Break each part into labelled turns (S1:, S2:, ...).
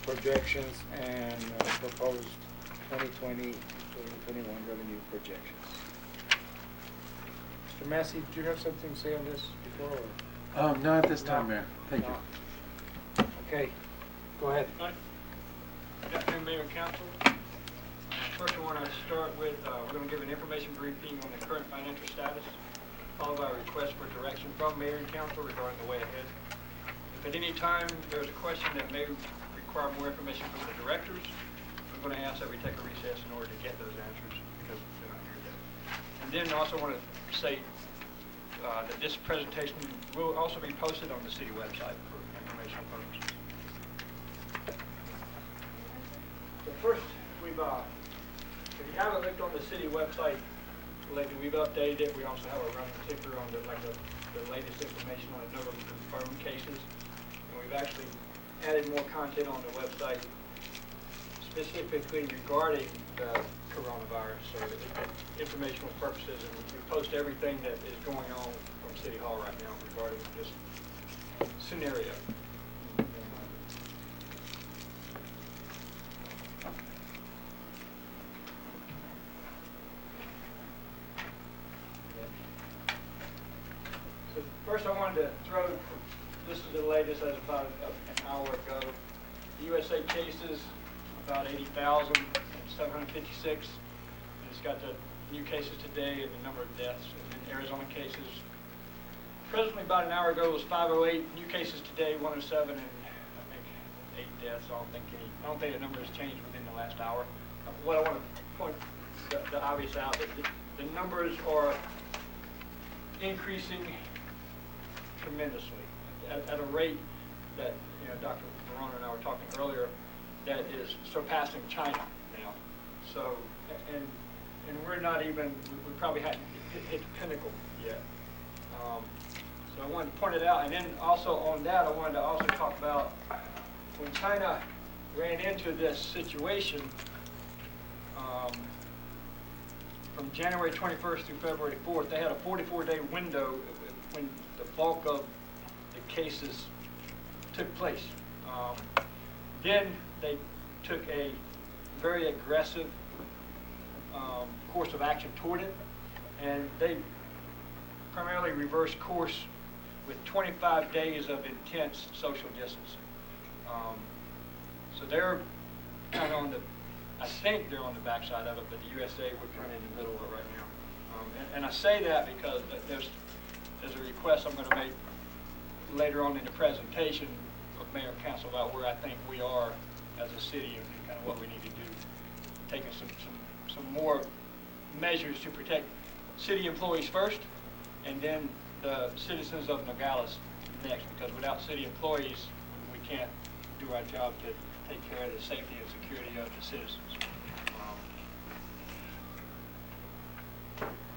S1: projections and proposed 2020, 2021 revenue projections. Mr. Massey, do you have something to say on this before? Or?
S2: Not at this time,
S1: No.
S2: Mayor. Thank you.
S1: No. Okay, go ahead.
S3: Good afternoon, Mayor and Council. First, I want to start with, we're going to give an information briefing on the current financial status, followed by a request for direction from Mayor and Council regarding the way ahead. If at any time there's a question that may require more information from the directors, I'm going to ask that we take a recess in order to get those answers because they're not here yet. And then I also want to say that this presentation will also be posted on the city website for informational purposes. So first, if you haven't looked on the city website lately, we've updated it. We also have a running ticker on the latest information on a number of confirmed cases. And we've actually added more content on the website specifically regarding the coronavirus, so informational purposes, and we post everything that is going on from City Hall right now regarding this scenario. So first I wanted to throw, this is the latest as about an hour ago. The USA cases, about 80,756. And it's got the new cases today and the number of deaths. And then Arizona cases, presently about an hour ago was 508. New cases today 107, and I think 8 deaths. I don't think the number has changed within the last hour. What I want to point the obvious out that the numbers are increasing tremendously at a rate that, you know, Dr. Verona and I were talking earlier, that is surpassing China now. So, and we're not even, we probably hadn't hit the pinnacle yet. So I wanted to point it out, and then also on that, I wanted to also talk about when China ran into this situation from January 21st through February 4th, they had a 44-day window when the bulk of the cases took place. Then they took a very aggressive course of action toward it, and they primarily reversed course with 25 days of intense social distancing. So they're kind of on the, I think they're on the backside of it, but the USA would kind of in the middle of it right now. And I say that because there's a request I'm going to make later on in the presentation of Mayor and Council about where I think we are as a city and kind of what we need to do, taking some more measures to protect city employees first, and then the citizens of Nogales next, because without city employees, we can't do our job to take care of the safety and security of the citizens.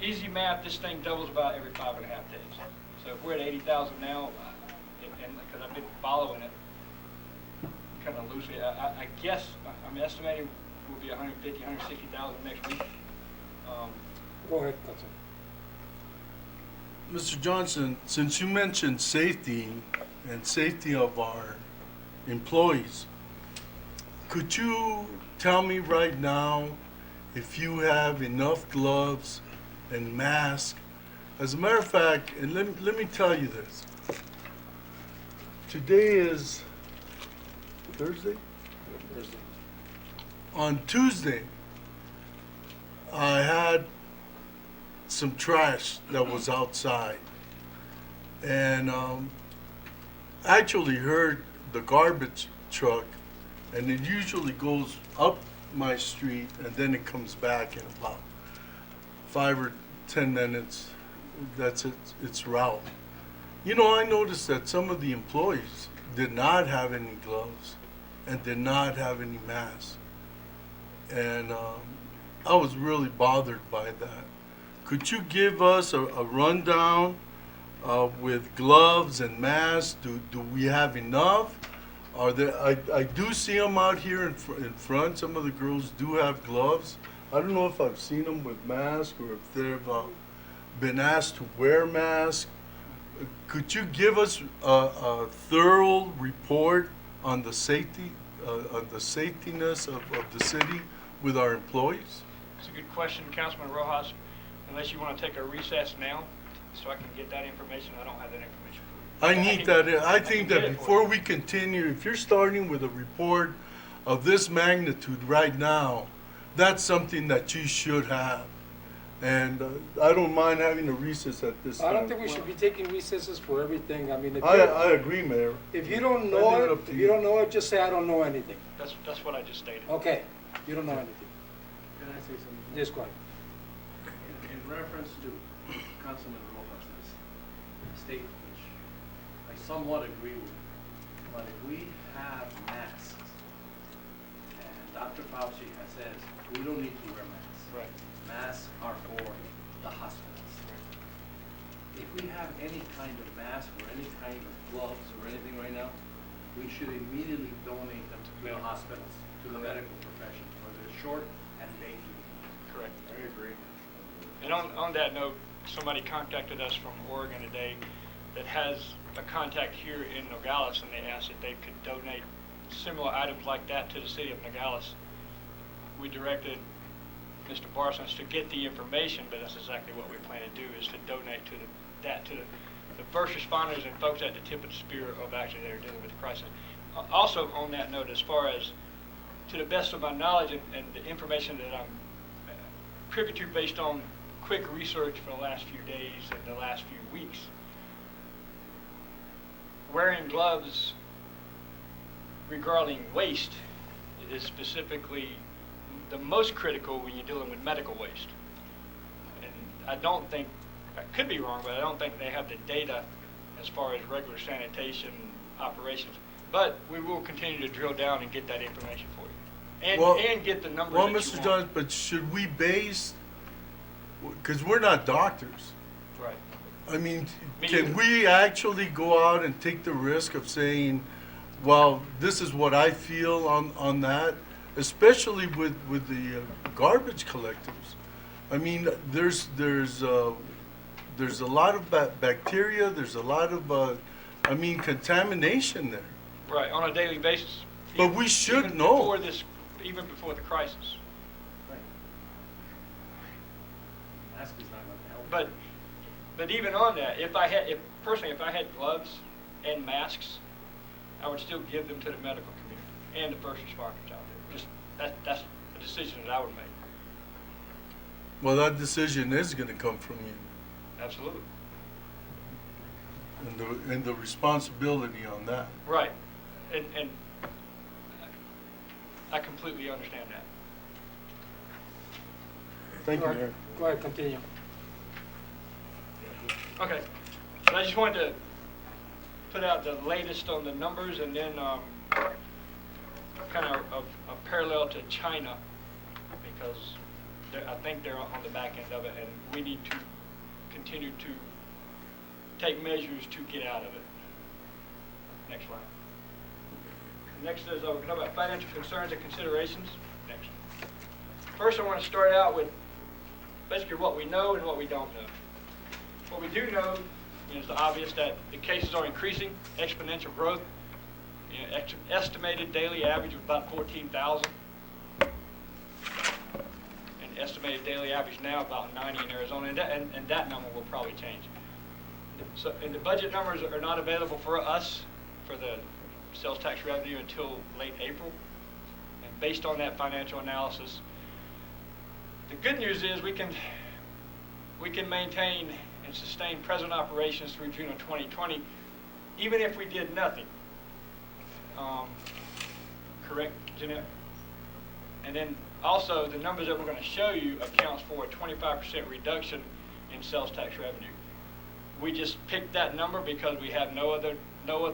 S3: Easy math, this thing doubles about every 5.5 days. So if we're at 80,000 now, and because I've been following it kind of loosely, I guess I'm estimating we'll be 150, 160,000 next week.
S1: Go ahead, Council.
S4: Mr. Johnson, since you mentioned safety and safety of our employees, could you tell me right now if you have enough gloves and masks? As a matter of fact, and let me tell you this. Today is Thursday?
S1: Thursday.
S4: On Tuesday, I had some trash that was outside, and actually heard the garbage truck, and it usually goes up my street and then it comes back in about 5 or 10 minutes. That's its route. You know, I noticed that some of the employees did not have any gloves and did not have any masks, and I was really bothered by that. Could you give us a rundown with gloves and masks? Do we have enough? Are there? I do see them out here in front. Some of the girls do have gloves. I don't know if I've seen them with masks or if they've been asked to wear masks. Could you give us a thorough report on the safety the safetiness of the city with our employees?
S3: It's a good question, Councilman Rojas. Unless you want to take a recess now, so I can get that information. I don't have that information for you.
S4: I need that. I think
S3: can get
S4: that
S3: it for
S4: before
S3: you.
S4: we continue, if you're starting with a report of this magnitude right now, that's something that you should have. And I don't mind having a recess at this time.
S1: I don't think we should be taking recesses for everything. I mean,
S4: I agree, Mayor.
S1: if you don't
S4: I
S1: know
S4: leave it
S1: it,
S4: up to
S1: if
S4: you.
S1: you don't know it, just say I don't know anything.
S3: That's what I just stated.
S1: Okay, you don't know anything.
S2: Can I say something?
S1: Just go ahead.
S2: In reference to Councilman Rojas' statement, which I somewhat agree with, but if we have masks, and Dr. Fauci has said, we don't need to wear masks.
S3: Right.
S2: Masks are for the hospitals. If we have any kind of mask or any kind of gloves or anything right now, we should immediately donate them to the hospitals, to the medical profession, for the short and late duty.
S3: Correct.
S2: I agree.
S3: And on that note, somebody contacted us from Oregon today that has a contact here in Nogales, and they asked if they could donate similar items like that to the city of Nogales. We directed Mr. Parsons to get the information, but that's exactly what we plan to do, is to donate to the first responders and folks at the tip of the spear of actually that are dealing with the crisis. Also on that note, as far as to the best of my knowledge and the information that I'm privy to based on quick research for the last few days and the last few weeks, wearing gloves regarding waste is specifically the most critical when you're dealing with medical waste. And I don't think, I could be wrong, but I don't think they have the data as far as regular sanitation operations. But we will continue to drill down and get that information for you. And get the numbers
S4: Well,
S3: that you
S4: Mr.
S3: want.
S4: Jones, but should we base, because we're not doctors.
S3: Right.
S4: I mean,
S3: Me
S4: can
S3: either.
S4: we actually go out and take the risk of saying, well, this is what I feel on that, especially with the garbage collectors? I mean, there's a lot of bacteria, there's a lot of, contamination there.
S3: Right, on a daily basis.
S4: But we should
S3: Even
S4: know.
S3: Even before the crisis.
S2: Right. Mask is not gonna help.
S3: But even on that, if I had gloves and masks, I would still give them to the medical community and the first responders out there. Just that's a decision that I would make.
S4: Well, that decision is gonna come from you,
S3: Absolutely.
S4: and the responsibility on that.
S3: Right. And I completely understand that.
S4: Thank you,
S1: Go ahead.
S4: Mayor.
S1: Go ahead, continue.
S3: Okay. So I just wanted to put out the latest on the numbers, and then kind of a parallel to China, because I think they're on the back end of it, and we need to continue to take measures to get out of it. Next slide. Next is we're going to talk about financial concerns and considerations. Next. First, I want to start out with basically what we know and what we don't know. What we do know is the obvious, that the cases are increasing, exponential growth. You know, estimated daily average of about 14,000. And estimated daily average now about 90 in Arizona, and that number will probably change. So, and the budget numbers are not available for us for the sales tax revenue until late April. And based on that financial analysis, the good news is we can maintain and sustain present operations through June of 2020, even if we did nothing. Correct, Jeanette? And then also the numbers that we're going to show you accounts for a 25% reduction in sales tax revenue. We just picked that number because we have no other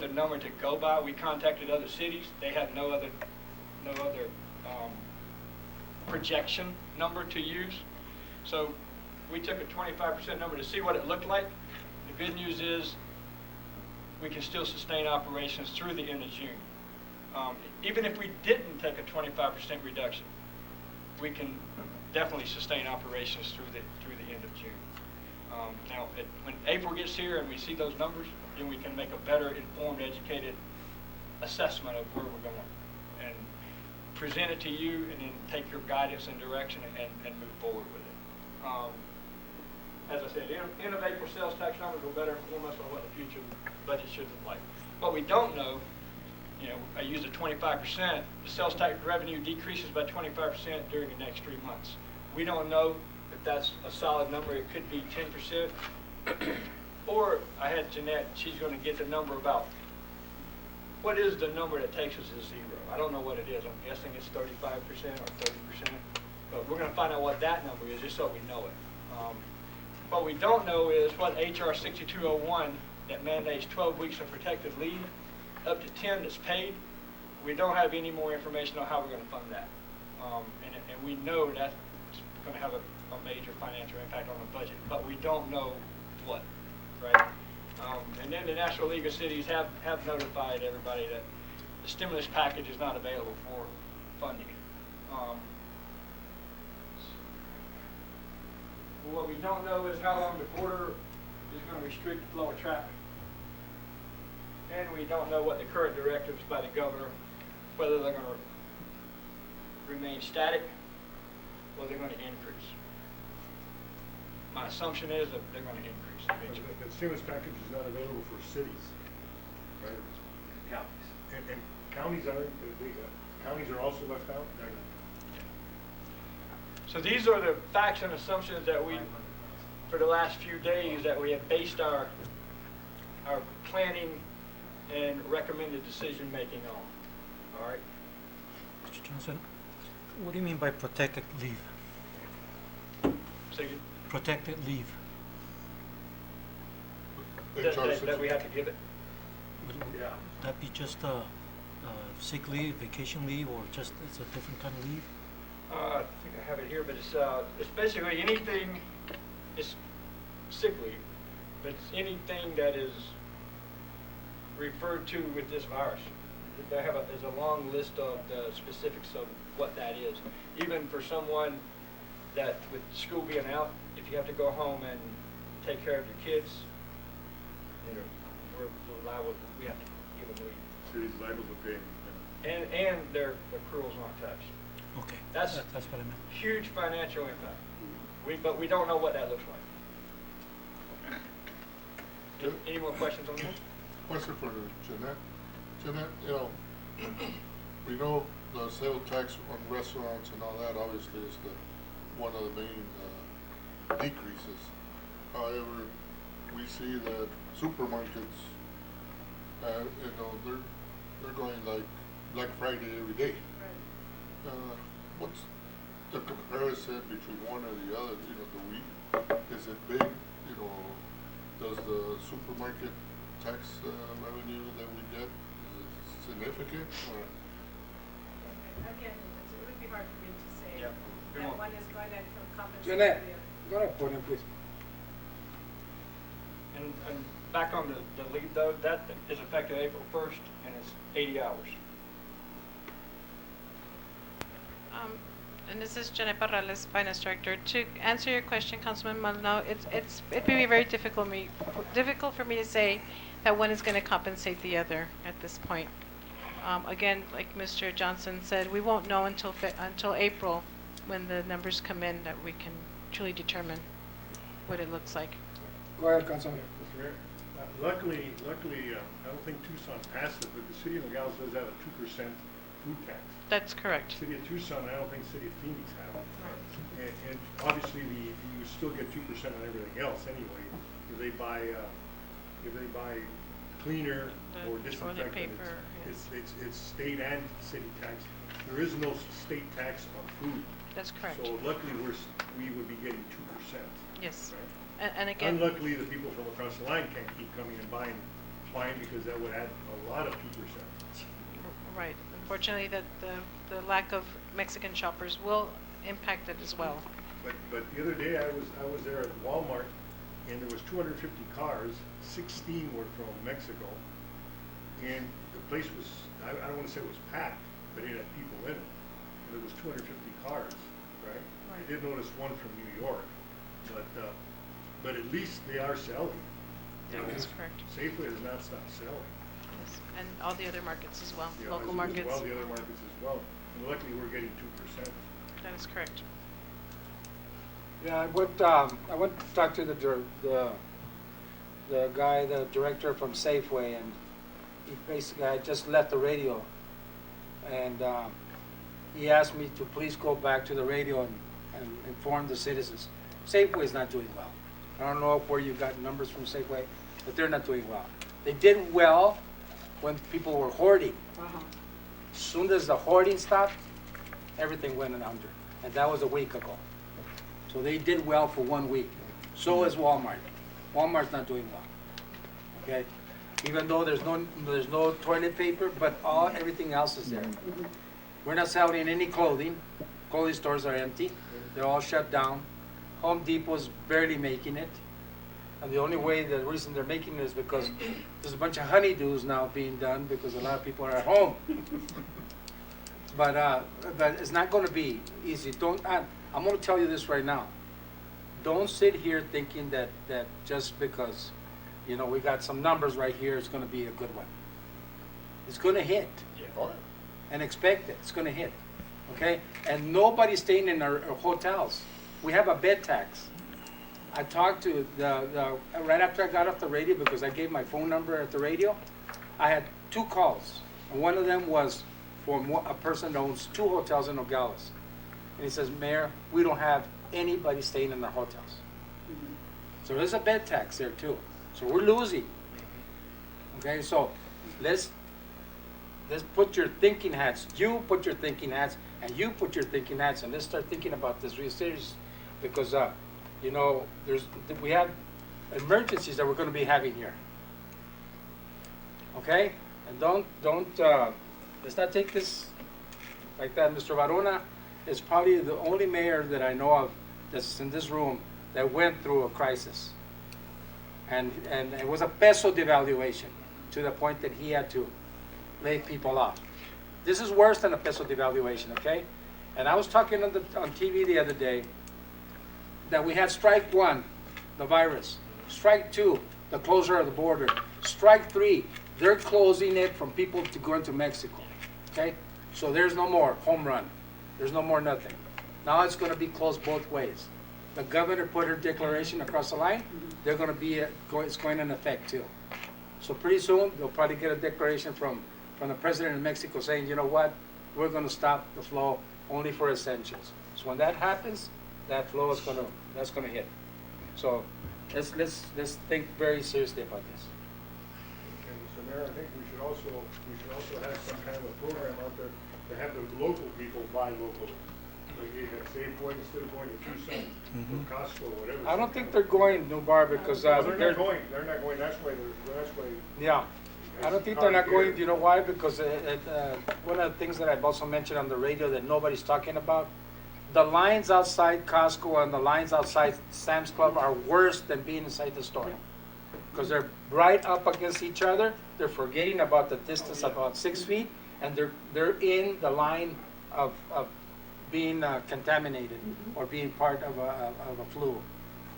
S3: number to go by. We contacted other cities; they have no other projection number to use. So we took a 25% number to see what it looked like. The good news is we can still sustain operations through the end of June. Even if we didn't take a 25% reduction, we can definitely sustain operations through the end of June. Now, when April gets here and we see those numbers, then we can make a better informed, educated assessment of where we're going. And present it to you and then take your guidance and direction and move forward with it. As I said, end of April sales tax numbers will better inform us on what the future budget should look like. What we don't know, I use the 25%, the sales tax revenue decreases by 25% during the next 3 months. We don't know if that's a solid number. It could be 10%. Or I had Jeanette, she's going to get the number about what is the number that takes us to zero. I don't know what it is. I'm guessing it's 35% or 30%. But we're going to find out what that number is just so we know it. What we don't know is what HR 6201 that mandates 12 weeks of protected leave, up to 10 that's paid. We don't have any more information on how we're going to fund that. And we know that's going to have a major financial impact on the budget, but we don't know what, right? And then the National League of Cities have notified everybody that the stimulus package is not available for funding. What we don't know is how long the border is going to restrict the flow of traffic. And we don't know what the current directives by the governor, whether they're going to remain static or they're going to increase. My assumption is that they're going to increase eventually.
S1: The stimulus package is not available for cities, right?
S2: Counties.
S1: And counties counties are also left out?
S3: So these are the facts and assumptions that we, for the last few days, that we have based our planning and recommended decision making on. All right.
S5: Mr. Johnson, what do you mean by protected leave?
S3: So
S5: Protected leave.
S3: that we have to give it.
S1: Yeah.
S5: That be just sick leave, vacation leave, or just it's a different kind of leave?
S3: I think I have it here, but it's basically anything. It's sick leave, but it's anything that is referred to with this virus. There's a long list of the specifics of what that is. Even for someone that, with school being out, if you have to go home and take care of your kids, we're liable. We have to give them leave.
S1: Cities liable to pay.
S3: And their accruals aren't touched.
S5: Okay,
S3: That's
S5: that's what I meant.
S3: huge financial impact. But we don't know what that looks like. Any more questions on that?
S6: Question for Jeanette. Jeanette, we know the sales tax on restaurants and all that obviously is one of the main decreases. However, we see that supermarkets, they're going like Black Friday every day. What's the comparison between one or the other? Is it big? Does the supermarket tax revenue that we get, is it significant? Or?
S7: Again, it would be hard for me to say
S3: Yeah.
S7: that one is going to compensate
S1: Jeanette,
S7: the other.
S1: go ahead, podium, please.
S3: And back on the leave though, that is effective April 1st and it's 80 hours.
S8: And this is Janet Parrales, Finance Director. To answer your question, Councilman Maldonado, it would be very difficult for me to say that one is going to compensate the other at this point. Again, like Mr. Johnson said, we won't know until April when the numbers come in that we can truly determine what it looks like.
S1: Go ahead, Councilman.
S9: Mr. Mayor, luckily, I don't think Tucson passed it, but the city of Nogales does have a 2% food tax.
S8: That's correct.
S9: City of Tucson, I don't think City of Phoenix have it. And obviously, you still get 2% on everything else anyway. If they buy cleaner
S8: The
S9: or
S8: toilet
S9: disinfectant,
S8: paper,
S9: it's state and city tax. There is no state tax on food.
S8: That's correct.
S9: So luckily, we would be getting 2%.
S8: Yes.
S9: Right?
S8: And again,
S9: Unluckily, the people from across the line can't keep coming and buying because that would add a lot of 2%.
S8: right. Unfortunately, the lack of Mexican shoppers will impact it as well.
S9: But the other day I was there at Walmart and there was 250 cars, 16 were from Mexico, and the place was, I don't want to say it was packed, but it had people in it. And there was 250 cars, right? I did notice one from New York, but at least they are selling.
S8: That's correct.
S9: Safeway has not stopped selling.
S8: Yes. And all the other markets as well,
S9: Yeah,
S8: local
S9: as
S8: markets.
S9: well, the other markets as well. And luckily, we're getting 2%.
S8: That is correct.
S1: Yeah, I went to talk to the guy, the director from Safeway, and he basically, I just left the radio, and he asked me to please go back to the radio and inform the citizens. Safeway is not doing well. I don't know where you got numbers from Safeway, but they're not doing well. They did well when people were hoarding. As soon as the hoarding stopped, everything went under, and that was a week ago. So they did well for 1 week. So is Walmart. Walmart's not doing well. Okay, even though there's no toilet paper, but everything else is there. We're not selling any clothing. Clothing stores are empty. They're all shut down. Home Depot's barely making it. And the reason they're making it is because there's a bunch of honeydews now being done because a lot of people are at home. But it's not going to be easy. I'm going to tell you this right now. Don't sit here thinking that just because, we got some numbers right here, it's going to be a good one. It's going to hit.
S6: Oh,
S1: And expect it. It's going to hit. Okay? And nobody's staying in our hotels. We have a bed tax. I talked to right after I got off the radio, because I gave my phone number at the radio, I had 2 calls. And one of them was from a person that owns 2 hotels in Nogales. And he says, Mayor, we don't have anybody staying in our hotels. So there's a bed tax there too. So we're losing. Okay, so let's put your thinking hats. You put your thinking hats, and you put your thinking hats, and let's start thinking about this real serious, because we have emergencies that we're going to be having here. Okay, and don't let's not take this like that. Mr. Varona is probably the only mayor that I know of that's in this room that went through a crisis, and it was a peso devaluation to the point that he had to lay people off. This is worse than a peso devaluation, okay? And I was talking on TV the other day that we had strike 1, the virus. Strike 2, the closure of the border. Strike 3, they're closing it from people to go into Mexico, okay? So there's no more home run. There's no more nothing. Now it's going to be closed both ways. The governor put her declaration across the line. They're going to be, it's going in effect too. So pretty soon, they'll probably get a declaration from the president of Mexico saying, you know what, we're going to stop the flow only for essentials. So when that happens, that flow is that's going to hit. So let's think very seriously about this.
S9: And Mr. Mayor, I think we should also have some kind of a program out there to have the local people buy locally. Like you have Safeway instead of going to Tucson or Costco, whatever.
S1: I don't think they're going, Nubar, because
S9: They're not going. That's why.
S1: yeah. I don't think they're not going. You know why? Because one of the things that I've also mentioned on the radio that nobody's talking about, the lines outside Costco and the lines outside Sam's Club are worse than being inside the store. Because they're right up against each other. They're forgetting about the distance of about 6 feet, and they're in the line of being contaminated or being part of a flu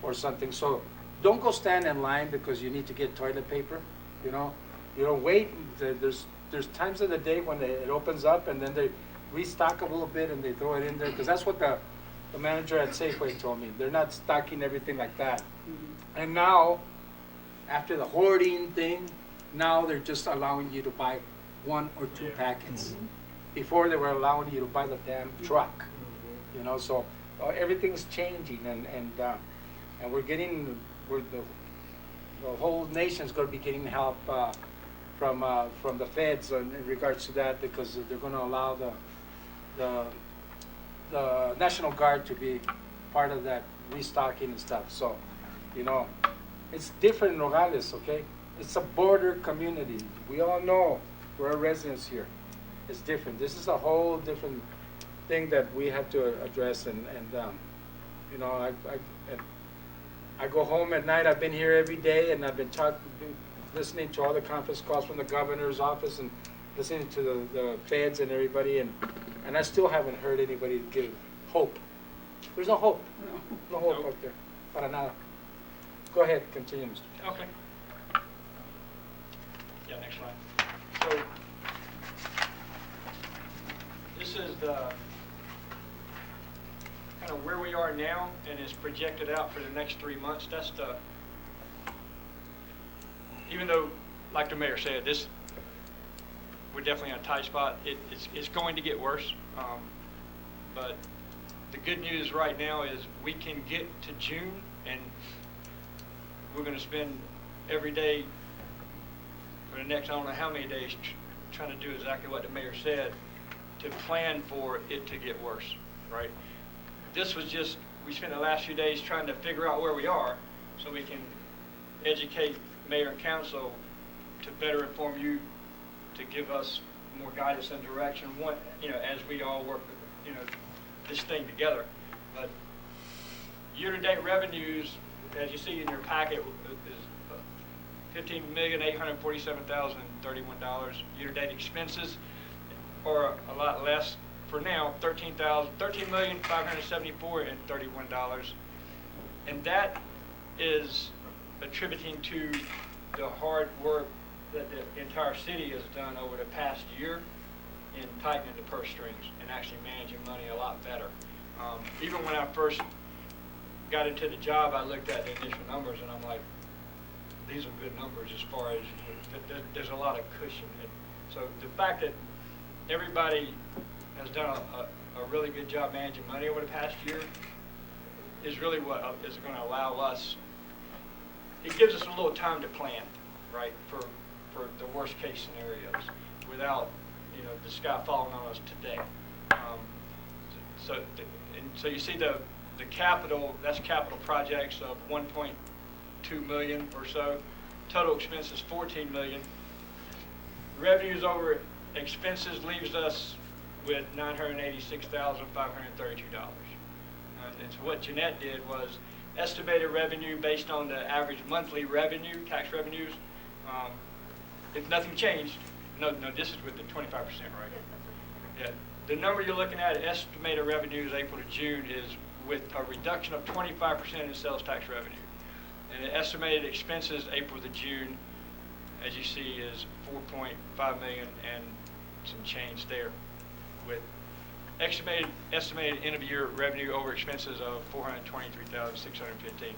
S1: or something. So don't go stand in line because you need to get toilet paper. You don't wait. There's times of the day when it opens up and then they restock a little bit and they throw it in there, because that's what the manager at Safeway told me. They're not stocking everything like that. And now, after the hoarding thing, now they're just allowing you to buy 1 or 2 packets. Before they were allowing you to buy the damn truck. So everything's changing, and the whole nation's going to be getting help from the feds in regards to that, because they're going to allow the National Guard to be part of that restocking and stuff. So, it's different in Nogales, okay? It's a border community. We all know we're residents here. It's different. This is a whole different thing that we have to address, and I go home at night. I've been here every day, and I've been listening to all the conference calls from the governor's office and listening to the feds and everybody, and I still haven't heard anybody give hope. There's no hope. No hope out there. Para nada. Go ahead, continue, Mr. Chair.
S3: Okay. Yeah, next slide. So, this this is the kind of where we are now, and it's projected out for the next 3 months. That's the, even though, like the mayor said, we're definitely in a tight spot. It's going to get worse, but the good news right now is we can get to June, and we're going to spend every day for the next I don't know how many days trying to do exactly what the mayor said to plan for it to get worse, right? This was just, we spent the last few days trying to figure out where we are so we can educate mayor and council to better inform you, to give us more guidance and direction, as we all work, this thing together. But year-to-date revenues, as you see in your packet, is $15,847,031. Year-to-date expenses are a lot less for now, $13,574,031. And that is attributing to the hard work that the entire city has done over the past year in tightening the purse strings and actually managing money a lot better. Even when I first got into the job, I looked at the initial numbers and I'm like, these are good numbers as far as there's a lot of cushion. And so the fact that everybody has done a really good job managing money over the past year is really what is going to allow us. It gives us a little time to plan, right, for the worst case scenarios without the sky falling on us today. So you see the capital, that's capital projects of 1.2 million or so. Total expenses 14 million. Revenues over expenses leaves us with $986,532. And so what Jeanette did was estimated revenue based on the average monthly revenue, tax revenues. If nothing changed, no, this is with the 25%, right? Yeah. The number you're looking at, estimated revenues April to June, is with a reduction of 25% in sales tax revenue. And the estimated expenses April to June, as you see, is 4.5 million and some change there, with estimated end of year revenue over expenses of 423,615.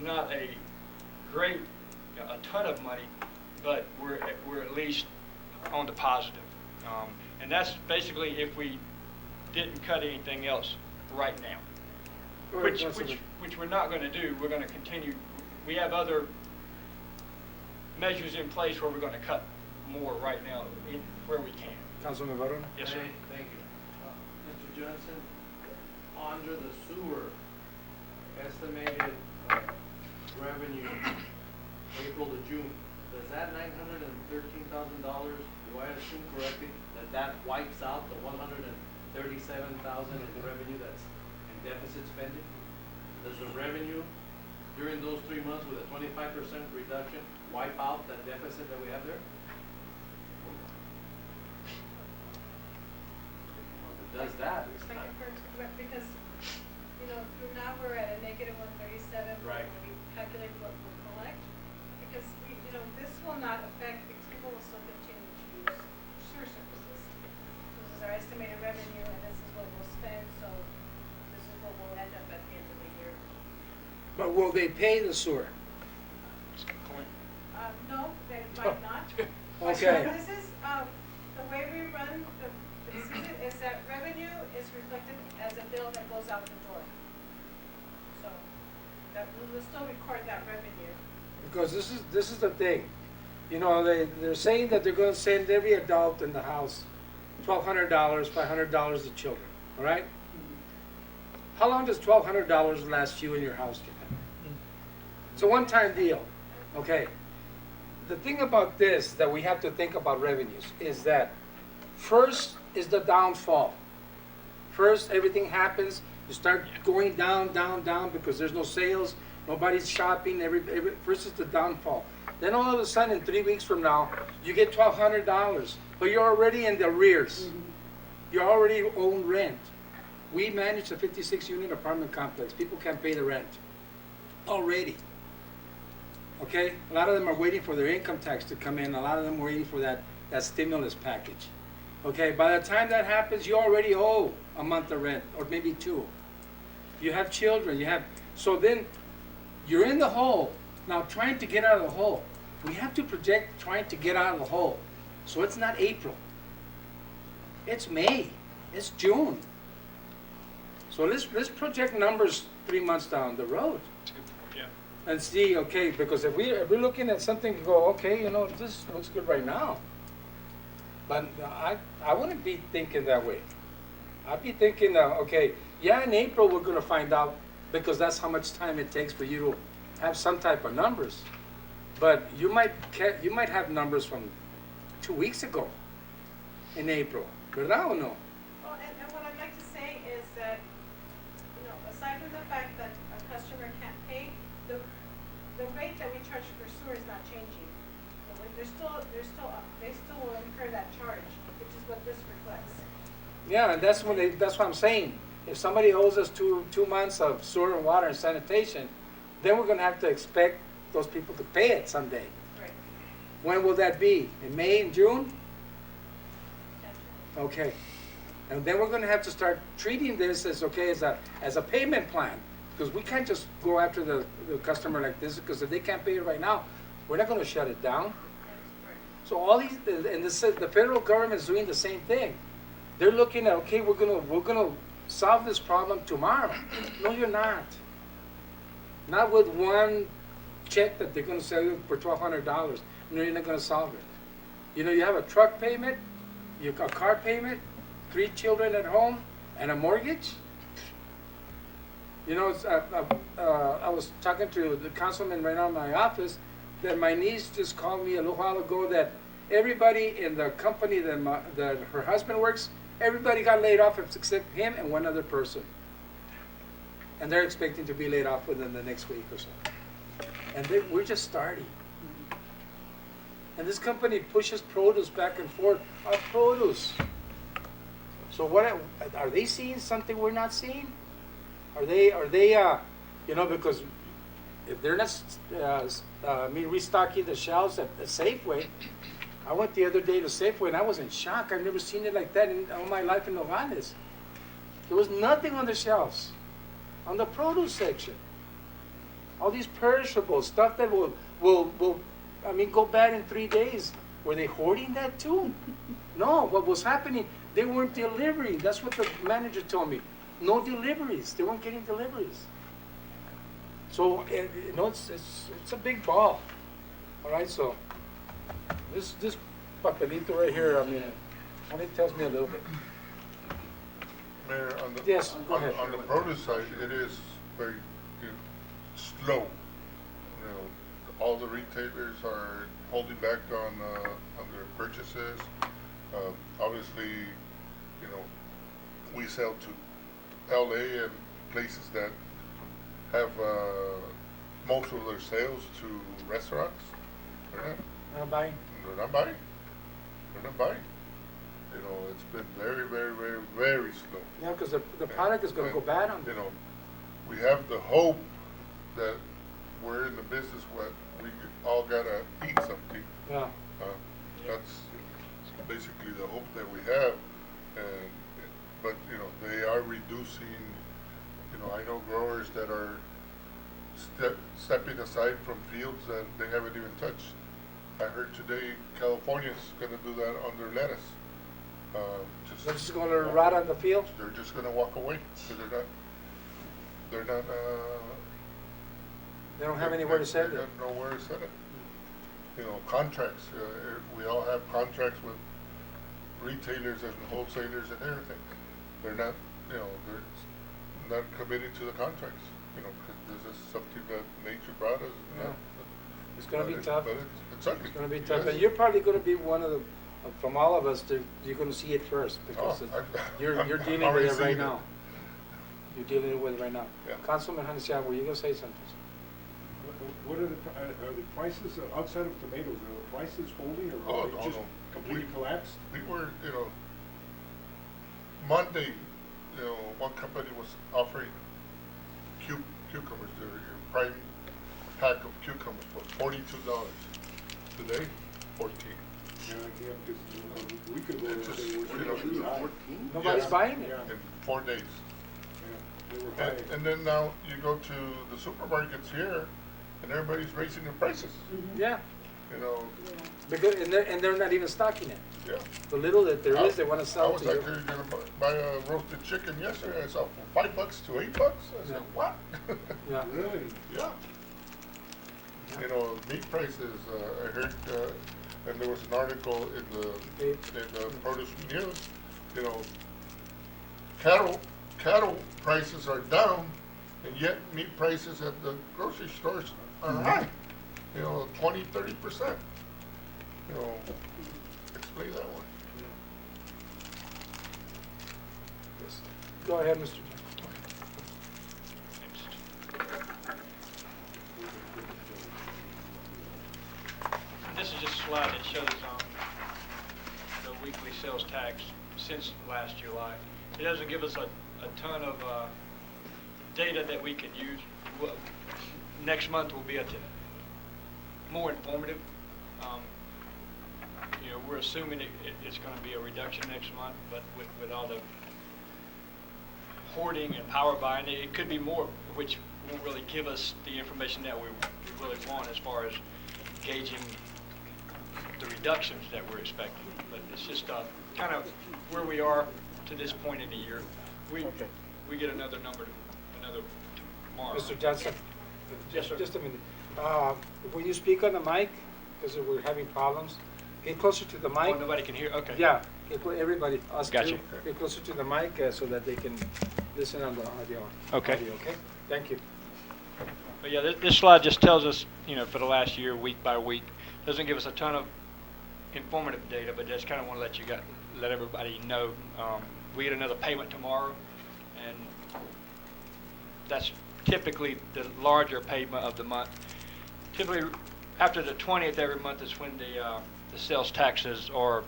S3: Not a great, a ton of money, but we're at least on the positive. And that's basically if we didn't cut anything else right now, which we're not going to do. We're going to continue. We have other measures in place where we're going to cut more right now where we can.
S1: Councilman Varona?
S2: Yes, sir. Thank you. Mr. Johnson, under the sewer, estimated revenue, April to June, does that $913,000, do I assume correctly, that wipes out the $137,000 in revenue that's in deficit spending? Does the revenue during those 3 months with a 25% reduction wipe out that deficit that we have there? Does that?
S7: It's like a first, because, through now we're at a negative 137.
S2: Right.
S7: When we calculate what we'll collect, because this will not affect, because people will still continue to use sewer services. This is our estimated revenue, and this is what we'll spend, so this is what we'll end up at the end of the year.
S1: But will they pay the sewer?
S3: That's a good point.
S7: No, they might not.
S1: Okay.
S7: This is, the way we run is that revenue is reflected as a bill that goes out the door. So, that we'll still record that revenue.
S1: Because this is the thing. They're saying that they're going to send every adult in the house $1,200, $500 to children, all right? How long does $1,200 last you in your house, Japan? It's a one-time deal, okay? The thing about this that we have to think about revenues is that first is the downfall. First, everything happens, you start going down, down, down because there's no sales, nobody's shopping, first is the downfall. Then all of a sudden, 3 weeks from now, you get $1,200, but you're already in the arrears. You already own rent. We manage a 56-unit apartment complex. People can't pay the rent already. Okay? A lot of them are waiting for their income tax to come in. A lot of them are waiting for that stimulus package. Okay, by the time that happens, you already owe a month of rent, or maybe two. You have children, so then you're in the hole. Now trying to get out of the hole. We have to project trying to get out of the hole. So it's not April. It's May. It's June. So let's project numbers 3 months down the road.
S3: That's a good point, yeah.
S1: And see, okay, because if we're looking at something and go, okay, this looks good right now. But I wouldn't be thinking that way. I'd be thinking, okay, yeah, in April we're gonna find out, because that's how much time it takes for you to have some type of numbers. But you might have numbers from 2 weeks ago in April, ¿verdad o no?
S7: Well, and what I'd like to say is that, aside from the fact that a customer can't pay, the rate that we charge for sewer is not changing. They still will incur that charge, which is what this reflects.
S1: Yeah, and that's what I'm saying. If somebody owes us two months of sewer and water and sanitation, then we're gonna have to expect those people to pay it someday.
S7: Right.
S1: When will that be? In May and June? Okay. And then we're gonna have to start treating this as, okay, as a payment plan. Because we can't just go after the customer like this, because if they can't pay it right now, we're not gonna shut it down. So all these, and the federal government is doing the same thing. They're looking at, okay, we're gonna solve this problem tomorrow. No, you're not. Not with one check that they're gonna sell you for $1,200. No, you're not gonna solve it. You have a truck payment, a car payment, 3 children at home, and a mortgage. I was talking to the councilman right now in my office, that my niece just called me a little while ago that everybody in the company that her husband works, everybody got laid off except him and one other person. And they're expecting to be laid off within the next week or so. And we're just starting. And this company pushes produce back and forth. Our produce. So what are they seeing something we're not seeing? Are they because if they're not restocking the shelves at Safeway. I went the other day to Safeway and I was in shock. I've never seen it like that in all my life in Nogales. There was nothing on the shelves, on the produce section. All these perishables, stuff that will go bad in 3 days. Were they hoarding that too? No, what was happening, they weren't delivering. That's what the manager told me. No deliveries. They weren't getting deliveries. So, it's a big ball. All right, so this papelito right here, only tells me a little bit.
S6: Mayor, on the,
S1: Yes, go ahead.
S6: on the produce side, it is very slow. All the retailers are holding back on their purchases. Obviously, we sell to LA and places that have most of their sales to restaurants. They're not buying. It's been very, very, very, very slow.
S1: Yeah, because the product is going to go bad on them.
S6: We have the hope that we're in the business where we all gotta eat something.
S1: Yeah.
S6: That's basically the hope that we have, but they are reducing. I know growers that are stepping aside from fields that they haven't even touched. I heard today California's going to do that on their lettuce.
S1: They're just going to rot on the field?
S6: They're just going to walk away because they're not.
S1: They don't have anywhere to send it.
S6: They don't know where to send it. Contracts. We all have contracts with retailers and wholesalers and everything. They're not. They're not committing to the contracts. Because this is something that nature brought us.
S1: Yeah. It's going to be tough.
S6: But it's ugly.
S1: It's going to be tough.
S6: Yes.
S1: And you're probably going to be one of the, from all of us, you're going to see it first because you're dealing with it right now. You're dealing with it right now.
S6: Yeah.
S1: Councilman Hanisyan, were you going to say something?
S9: What are the prices outside of tomatoes? Are the prices holding or are they just completely collapsed?
S6: We were, Monday, one company was offering cucumbers, your prime pack of cucumbers for $42. Today, 14.
S9: Yeah, because a week ago,
S6: It's just,
S9: they were
S6: you know,
S9: really high.
S1: Nobody's
S6: Yeah.
S1: buying it.
S9: Yeah,
S6: in 4 days.
S9: yeah, they were high.
S6: And then now you go to the supermarkets here, and everybody's raising their prices,
S1: Yeah,
S6: you know,
S1: because, and they're not even stocking it.
S6: yeah.
S1: The little that there is, they wanna
S6: I
S1: sell
S6: was
S1: to you.
S6: actually gonna buy a roasted chicken yesterday, I saw for $5 to $8. I said,
S1: Yeah.
S6: what?
S1: Yeah.
S9: Really?
S6: Yeah. You know, meat prices, I heard, and there was an article in the produce news, you know, cattle prices are down, and yet meat prices at the grocery stores are high. You know, 20-30%. You know, explain that one.
S1: Yes. Go ahead, Mr. Johnson.
S3: This is just a slide that shows the weekly sales tax since last July. It doesn't give us a ton of data that we can use. Well, next month will be more informative. You know, we're assuming it's going to be a reduction next month, but with all the hoarding and power buying, it could be more, which won't really give us the information that we really want as far as gauging the reductions that we're expecting. But it's just kind of where we are to this point in the year. We get another number tomorrow.
S1: Mr. Johnson?
S3: Yes, sir.
S1: Just a minute. Will you speak on the mic? Because we're having problems. Get closer to the mic.
S3: Oh, nobody can hear? Okay.
S1: Yeah, everybody, us too.
S3: Gotcha.
S1: Get closer to the mic so that they can listen on the audio.
S3: Okay.
S1: Okay, thank you.
S3: But yeah, this slide just tells us, you know, for the last year, week by week. Doesn't give us a ton of informative data, but just kind of want to let everybody know. We get another payment tomorrow, and that's typically the larger payment of the month. Typically, after the 20th every month is when the sales taxes, or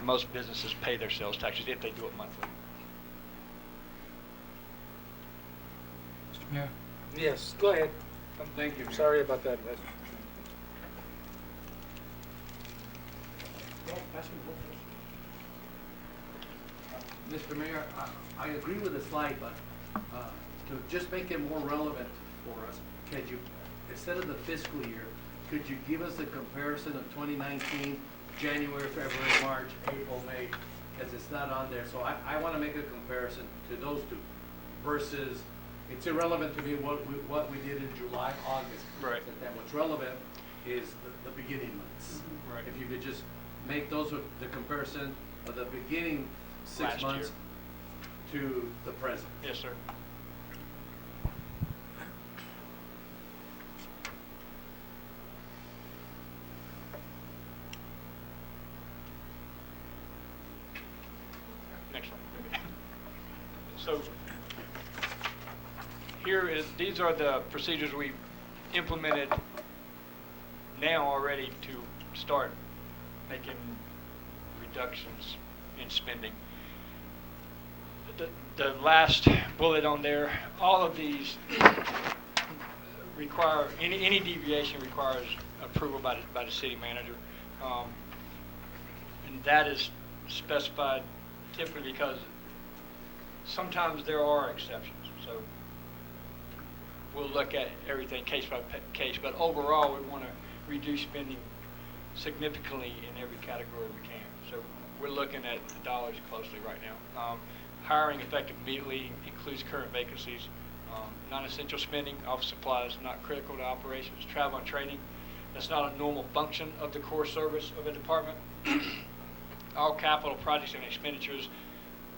S3: most businesses pay their sales taxes if they do it monthly.
S5: Mr. Mayor,
S1: Yes, go ahead.
S2: Thank you, Mayor.
S1: Sorry about that.
S2: Mr. Mayor, I agree with the slide, but to just make it more relevant for us, could you, instead of the fiscal year, could you give us a comparison of 2019, January, February, March, April, May, because it's not on there. So I want to make a comparison to those two versus, it's irrelevant to me what we did in July, August.
S3: Right.
S2: That what's relevant is the beginning months.
S3: Right.
S2: If you could just make those with the comparison of the beginning 6
S3: Last year.
S2: months to the present.
S3: Yes, sir. Next one. So these are the procedures we implemented now already to start making reductions in spending. The last bullet on there, all of these require, any deviation requires approval by the city manager. And that is specified typically because sometimes there are exceptions. So we'll look at everything case by case, but overall we want to reduce spending significantly in every category we can. So we're looking at the dollars closely right now. Hiring effective immediately includes current vacancies. Non-essential spending, office supplies not critical to operations, travel and training. That's not a normal function of the core service of a department. All capital projects and expenditures,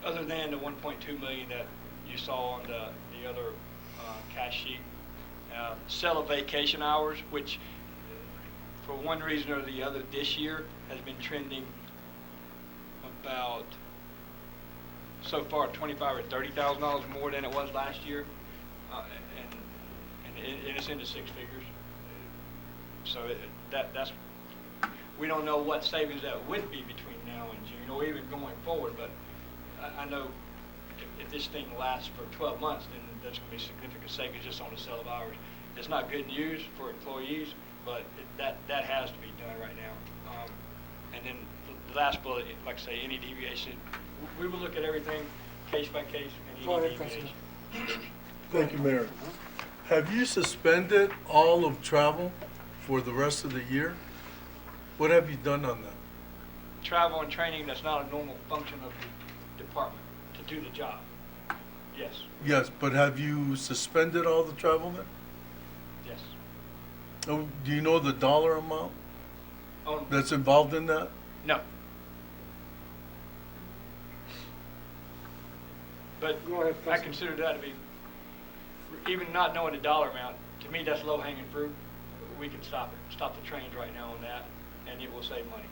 S3: other than the 1.2 million that you saw on the other cash sheet. Sell of vacation hours, which for one reason or the other this year has been trending about so far $25,000 or $30,000 more than it was last year, and it's into six figures. So that's we don't know what savings that would be between now and June, or even going forward. But I know if this thing lasts for 12 months, then there's going to be significant savings just on the sale of hours. It's not good news for employees, but that has to be done right now. And then the last bullet, like I say, any deviation, we will look at everything case by case and
S1: Go
S3: any
S1: ahead,
S3: deviation.
S4: Thank you, Mayor. Have you suspended all of travel for the rest of the year? What have you done on that?
S3: Travel and training, that's not a normal function of the department to do the job. Yes,
S4: Yes, but have you suspended all the travel then?
S3: yes.
S4: Oh, do you know the dollar amount
S3: On,
S4: that's involved in that?
S3: no. But
S1: Go ahead,
S3: I
S1: Councilman.
S3: consider that to be, even not knowing the dollar amount, to me, that's low hanging fruit. We can stop it, stop the trains right now on that, and it will save money.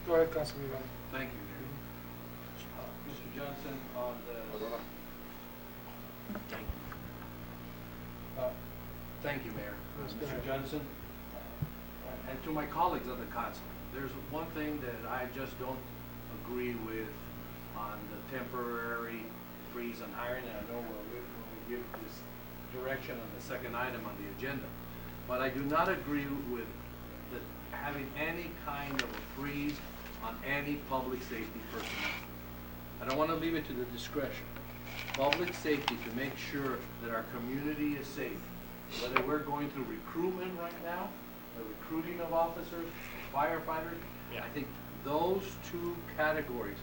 S1: Go ahead, Councilman. Iván.
S2: Thank you, Mayor. Mr. Johnson, on the. Thank you. Thank you, Mayor.
S1: Go ahead.
S2: Mr. Johnson, and to my colleagues on the council, there's one thing that I just don't agree with on the temporary freeze on hiring, and I know when we give this direction on the second item on the agenda, but I do not agree with having any kind of a freeze on any public safety personnel. I don't want to leave it to the discretion. Public safety to make sure that our community is safe, whether we're going through recruitment right now, the recruiting of officers, firefighters,
S3: Yeah.
S2: I think those two categories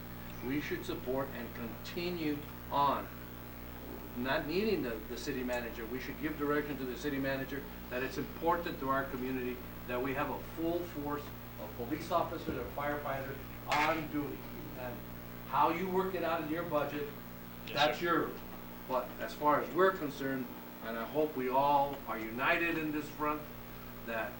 S2: we should support and continue on. Not needing the city manager, we should give direction to the city manager that it's important to our community that we have a full force of police officers and firefighters on duty. And how you work it out in your budget,
S3: Yes,
S2: that's
S3: sir.
S2: yours. But as far as we're concerned, and I hope we all are united in this front, that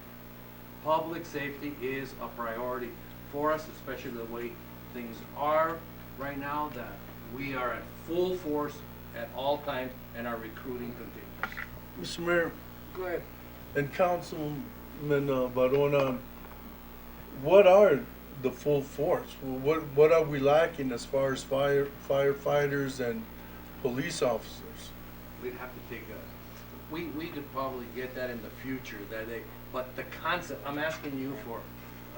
S2: public safety is a priority for us, especially the way things are right now, that we are at full force at all times and our recruiting continues.
S4: Mr. Mayor
S1: Go ahead.
S4: and Councilman Barona, what are the full force? What are we lacking as far as firefighters and police officers?
S2: We'd have to take a, we could probably get that in the future, but the concept, I'm asking you for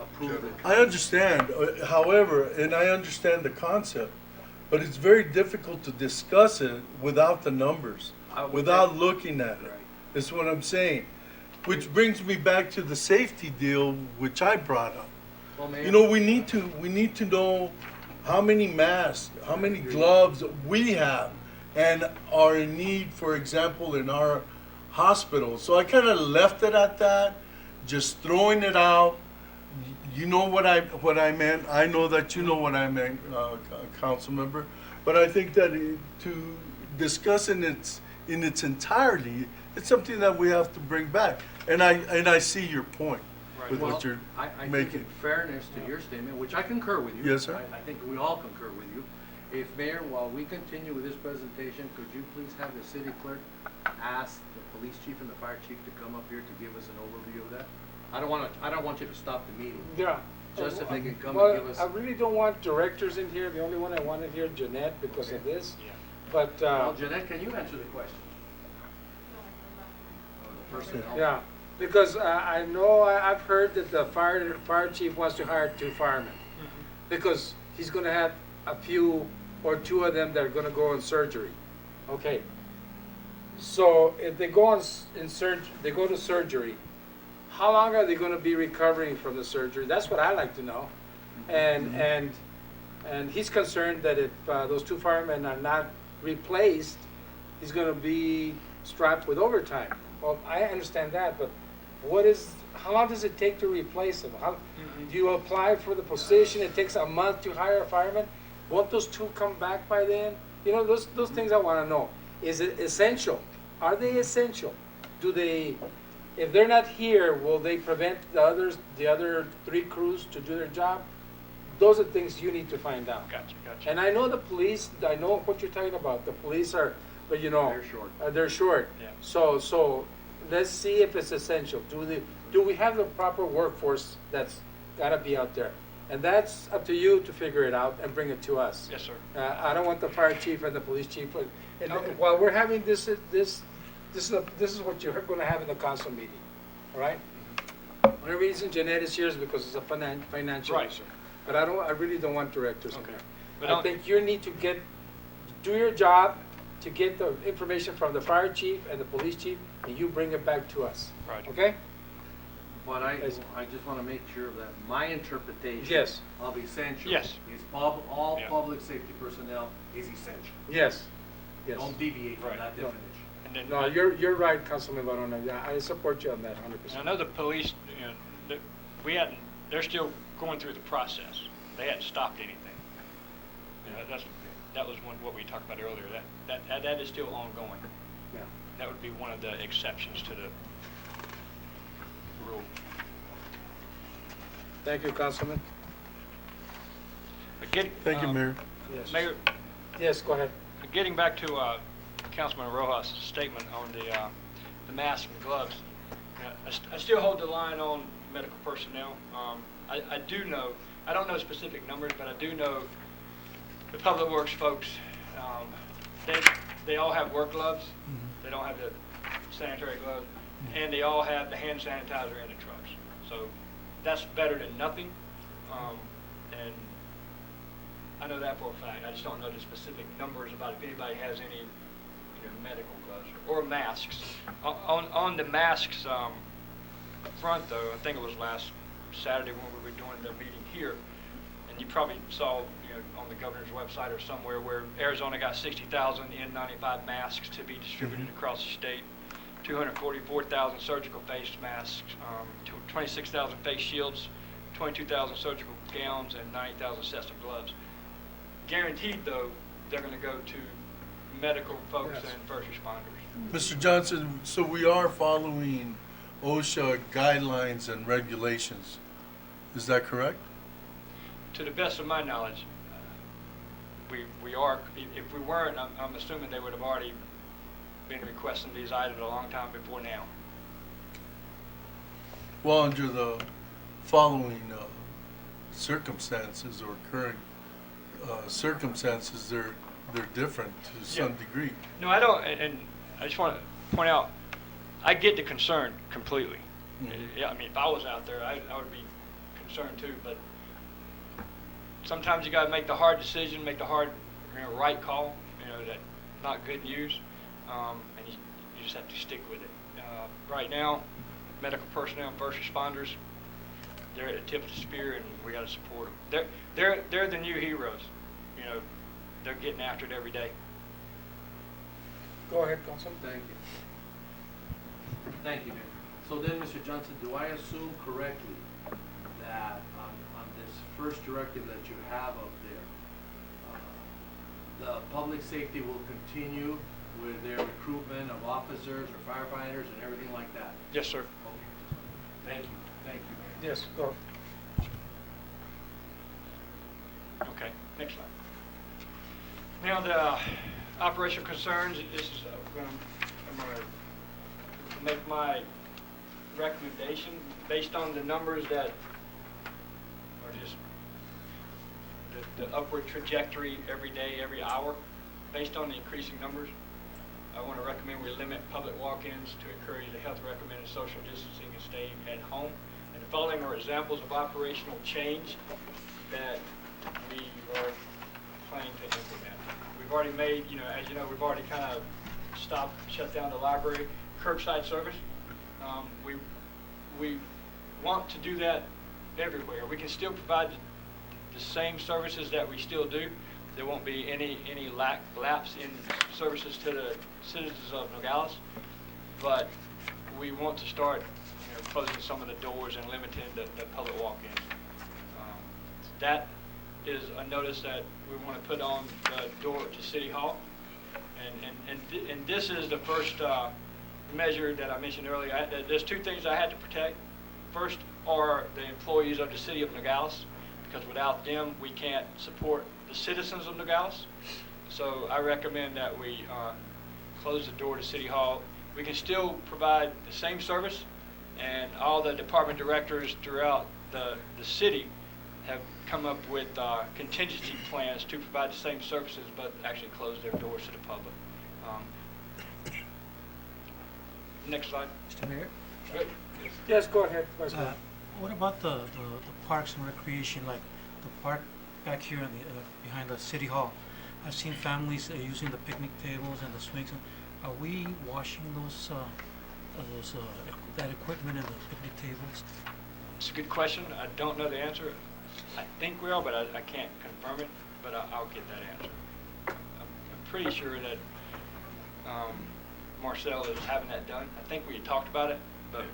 S2: approval.
S4: I understand, however, and I understand the concept, but it's very difficult to discuss it without the numbers,
S2: I would
S4: without
S2: think-
S4: looking at it.
S2: Right.
S4: That's what I'm saying. Which brings me back to the safety deal, which I brought up.
S2: Well, Mayor,
S4: You know, we need to know how many masks, how many gloves we have and are in need, for example, in our hospitals. So I kind of left it at that, just throwing it out. You know what I meant. I know that you know what I meant, council member. But I think that to discuss in its entirety, it's something that we have to bring back. And I see your point
S3: Right.
S4: with
S2: well,
S4: what you're
S2: I think
S4: making.
S2: in fairness to your statement, which I concur with you.
S4: Yes, sir.
S2: I think we all concur with you. If Mayor, while we continue with this presentation, could you please have the city clerk ask the police chief and the fire chief to come up here to give us an overview of that? I don't want you to stop the meeting.
S1: Yeah.
S2: Just if they can come
S1: Well,
S2: and give us.
S1: I really don't want directors in here. The only one I wanted here, Jeanette, because of this.
S3: Yeah.
S1: But,
S2: Well, Jeanette, can you answer the question? Or the personnel?
S1: yeah, because I know, I've heard that the fire chief wants to hire 2 firemen. Because he's gonna have a few or 2 of them that are gonna go in surgery. Okay. So if they go they go to surgery, how long are they gonna be recovering from the surgery? That's what I like to know. And he's concerned that if those 2 firemen are not replaced, he's gonna be strapped with overtime. Well, I understand that, but how long does it take to replace them? Do you apply for the position? It takes a month to hire a fireman. Won't those 2 come back by then? You know, those things I want to know. Is it essential? Are they essential? If they're not here, will they prevent the other 3 crews to do their job? Those are things you need to find out.
S3: Gotcha.
S1: And I know the police, I know what you're talking about. The police are, but you know.
S2: They're short.
S1: They're short.
S3: Yeah.
S1: So let's see if it's essential. Do we have the proper workforce that's gotta be out there? And that's up to you to figure it out and bring it to us.
S3: Yes, sir.
S1: I don't want the fire chief and the police chief, and
S3: Okay.
S1: while we're having this is what you're gonna have in the council meeting, all right? Only reason Jeanette is here is because it's a financial
S3: Right.
S1: issue. But I really don't want directors in
S3: Okay.
S1: there.
S3: But
S1: I
S3: don't-
S1: think you need to do your job to get the information from the fire chief and the police chief, and you bring it back to us.
S3: Roger.
S1: Okay?
S2: But I
S1: Yes.
S2: just wanna make sure that my interpretation
S1: Yes.
S2: of essential
S3: Yes.
S2: is all
S3: Yeah.
S2: public safety personnel is essential.
S1: Yes. Yes.
S2: Don't deviate from
S3: Right.
S2: that
S1: No.
S2: definition.
S3: And then
S1: No, you're right, Councilman Barona. Yeah, I support you on that 100%.
S3: And I know the police, you know, they're still going through the process. They hadn't stopped anything. You know, that was what we talked about earlier. That is still ongoing.
S1: Yeah.
S3: That would be one of the exceptions to the rule.
S1: Thank you, Councilman.
S3: But
S4: Thank you, Mayor.
S1: Yes.
S3: Mayor,
S1: Yes, go ahead.
S3: getting back to Councilman Rojas' statement on the masks and gloves, I still hold the line on medical personnel. I do know, I don't know specific numbers, but I do know the public works folks, they all have work gloves. They don't have the sanitary gloves, and they all have the hand sanitizer in the trucks. So that's better than nothing. And I know that for a fact. I just don't know the specific numbers about if anybody has any, medical gloves or masks. On the masks front, though, I think it was last Saturday when we were doing the meeting here, and you probably saw, on the governor's website or somewhere where Arizona got 60,000 N95 masks to be distributed across the state, 244,000 surgical face masks, 26,000 face shields, 22,000 surgical gowns, and 90,000 sets of gloves. Guaranteed, though, they're going to go to medical folks
S1: Yes.
S3: and first responders.
S4: Mr. Johnson, so we are following OSHA guidelines and regulations. Is that correct?
S3: To the best of my knowledge, we are. If we weren't, I'm assuming they would have already been requesting these items a long time before now.
S4: Well, under the following circumstances or current circumstances, they're different to some degree.
S3: No, I don't, and I just want to point out, I get the concern completely. Yeah, I mean, if I was out there, I would be concerned too, but sometimes you got to make the hard decision, make the hard, right call, that not good news, and you just have to stick with it. Right now, medical personnel and first responders, they're at the tip of the spear, and we got to support them. They're the new heroes. They're getting after it every day.
S1: Go ahead, Councilman.
S2: Thank you. Thank you, Mayor. So then, Mr. Johnson, do I assume correctly that on this first directive that you have up there, the public safety will continue with their recruitment of officers or firefighters and everything like that?
S3: Yes, sir.
S2: Okay. Thank you. Thank you, Mayor.
S1: Yes, go.
S3: Okay, next slide. Now the operational concerns, this is, I'm going to make my recommendation based on the numbers that are just the upward trajectory every day, every hour, based on the increasing numbers. I want to recommend we limit public walk-ins to encourage the health recommended social distancing and staying at home. And the following are examples of operational change that we are planning to implement. We've already made, as you know, we've already kind of shut down the library, curbside service. We want to do that everywhere. We can still provide the same services that we still do. There won't be any lapse in services to the citizens of Nogales, but we want to start closing some of the doors and limiting the public walk-ins. That is a notice that we want to put on the door to City Hall, and this is the first measure that I mentioned earlier. There's two things I had to protect. First are the employees of the City of Nogales, because without them we can't support the citizens of Nogales. So I recommend that we close the door to City Hall. We can still provide the same service, and all the department directors throughout the city have come up with contingency plans to provide the same services, but actually close their doors to the public. Next slide.
S5: Mr. Mayor,
S3: Good.
S1: Yes, go ahead, Vice Mayor.
S5: What about the parks and recreation, like the park back here in behind the city hall? I've seen families using the picnic tables and the swings. Are we washing that equipment and the picnic tables?
S3: It's a good question. I don't know the answer. I think we are, but I can't confirm it, but I'll get that answer. I'm pretty sure that Marcel is having that done. I think we had talked about it, but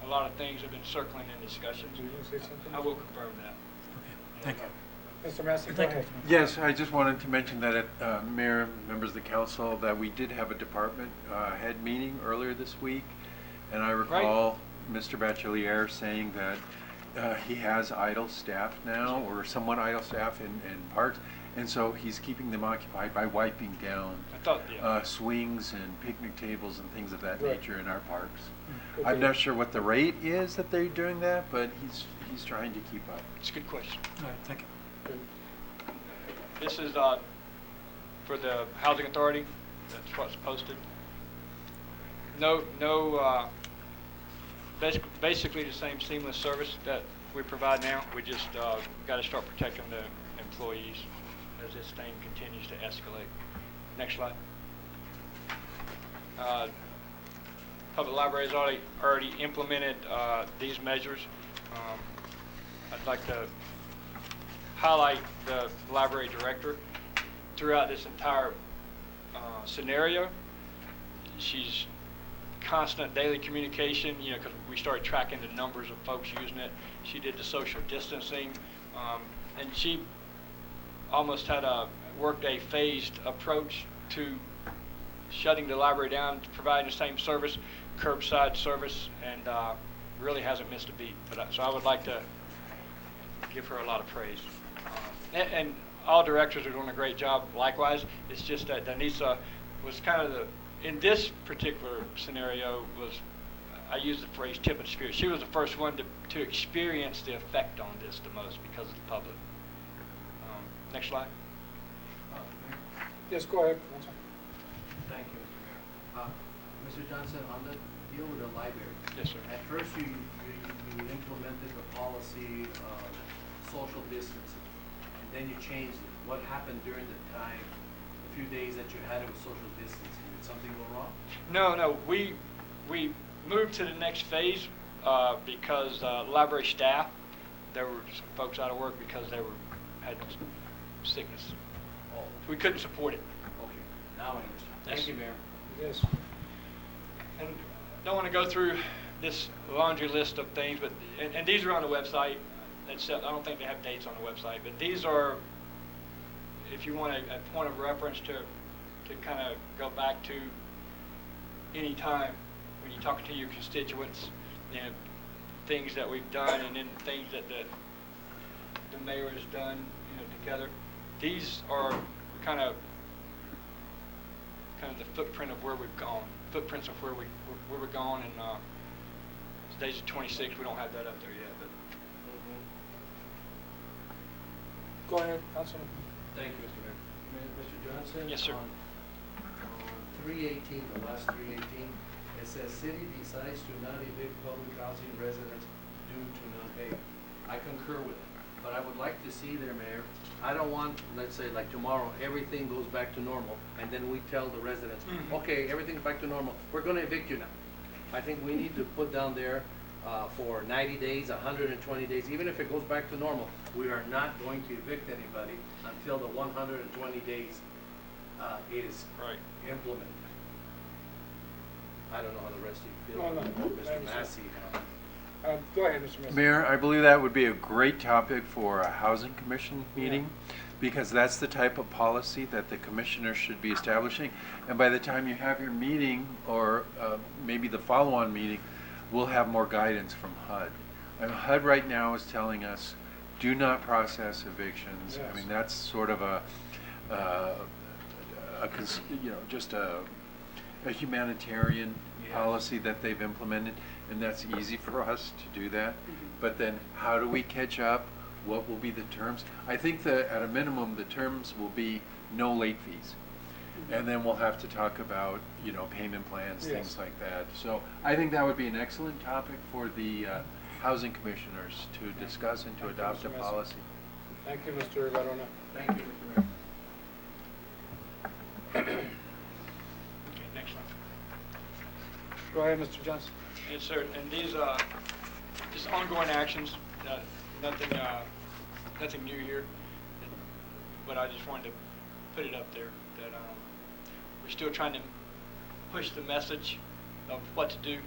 S3: a lot of things have been circling in discussions.
S1: Do you want to say something?
S3: I will confirm that.
S5: Okay, thank you.
S1: Mr. Massey, go
S5: Thank you.
S1: ahead.
S10: Yes, I just wanted to mention that Mayor, members of the council, that we did have a department head meeting earlier this week, and I recall Mr. Bachelier saying that he has idle staff now, or somewhat idle staff in parks, and so he's keeping them occupied by wiping down
S3: I thought, yeah.
S10: swings and picnic tables and things of that
S1: Right.
S10: nature in our parks.
S1: Okay.
S10: I'm not sure what the rate is that they're doing that, but he's trying to keep up.
S3: It's a good question.
S5: All right, thank you.
S3: This is for the Housing Authority. That's what's posted. Basically the same seamless service that we provide now. We just got to start protecting the employees as this thing continues to escalate. Next slide. Public Library has already implemented these measures. I'd like to highlight the library director throughout this entire scenario. She's constant daily communication, because we started tracking the numbers of folks using it. She did the social distancing, and she almost had a workday phased approach to shutting the library down, providing the same service, curbside service, and really hasn't missed a beat. So I would like to give her a lot of praise. And all directors are doing a great job likewise. It's just that Danisa was kind of in this particular scenario I use the phrase tip of the spear. She was the first one to experience the effect on this the most because of the public. Next slide.
S1: Yes, go ahead.
S2: Thank you, Mr. Mayor. Mr. Johnson, on the deal with the library.
S3: Yes, sir.
S2: At first, you implemented the policy of social distancing, and then you changed it. What happened during the time, a few days that you had it with social distancing? Did something go wrong?
S3: No. We moved to the next phase because library staff, there were some folks out of work because they had sickness.
S2: Oh,
S3: We couldn't support it.
S2: okay. Now I understand. Thank
S3: Yes.
S2: you, Mayor.
S1: Yes.
S3: And don't want to go through this laundry list of things, but and these are on the website. Except I don't think they have dates on the website, but these are, if you want a point of reference to kind of go back to any time when you're talking to your constituents, things that we've done, and then things that the mayor has done, together. These are kind of the footprint of where we've gone, footprints of where we're going, and today's the 26th. We don't have that up there yet, but.
S1: Go ahead, Councilman.
S2: Thank you, Mr. Mayor. Mr. Johnson?
S3: Yes, sir.
S2: On 318, the last 318, it says city decides to not evict public housing residents due to non-pay. I concur with it, but I would like to see there, Mayor, I don't want, let's say like tomorrow, everything goes back to normal, and then we tell the residents, okay, everything's back to normal, we're gonna evict you now. I think we need to put down there for 90 days, 120 days, even if it goes back to normal, we are not going to evict anybody until the 120 days is
S3: Right.
S2: implemented. I don't know how the rest of you feel.
S1: No, I
S2: Mr.
S1: understand.
S2: Massey.
S1: Go ahead, Mr. Mayor.
S10: Mayor, I believe that would be a great topic for a housing commission meeting, because that's the type of policy that the commissioners should be establishing. And by the time you have your meeting, or maybe the follow-on meeting, we'll have more guidance from HUD. And HUD right now is telling us, do not process evictions.
S1: Yes.
S10: I mean, that's sort of just a humanitarian policy that they've implemented, and that's easy for us to do that. But then how do we catch up? What will be the terms? I think that at a minimum, the terms will be no late fees. And then we'll have to talk about, payment plans,
S1: Yes.
S10: things like that. So I think that would be an excellent topic for the housing commissioners to discuss and to
S1: Thank you,
S10: adopt a
S1: Mr. Mesa.
S10: policy.
S1: Thank you, Mr. Varona.
S2: Thank you, Mr. Mayor.
S3: Okay, next one.
S1: Go ahead, Mr. Johnson.
S3: Yes, sir, and these, just ongoing actions, nothing, nothing new here, but I just wanted to put it up there, that, we're still trying to push the message of what to do,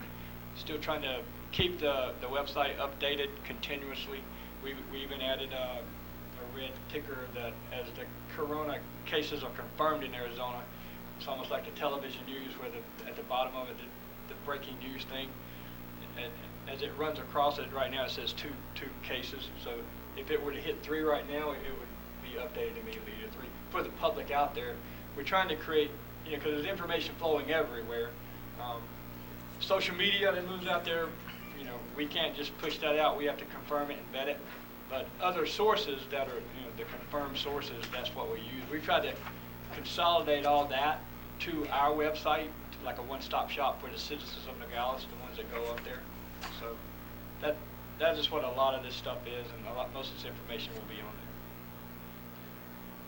S3: still trying to keep the website updated continuously. We even added, a red ticker that as the corona cases are confirmed in Arizona, it's almost like the television news where at the bottom of it, the breaking news thing. And as it runs across it right now, it says two cases. So if it were to hit 3 right now, it would be updated immediately to 3 for the public out there. We're trying to create, because there's information flowing everywhere. Social media that moves out there, we can't just push that out. We have to confirm it and vet it. But other sources that are, the confirmed sources, that's what we use. We've tried to consolidate all that to our website, like a one-stop shop for the citizens of Nogales, the ones that go up there. So that is what a lot of this stuff is, and most of this information will be on there.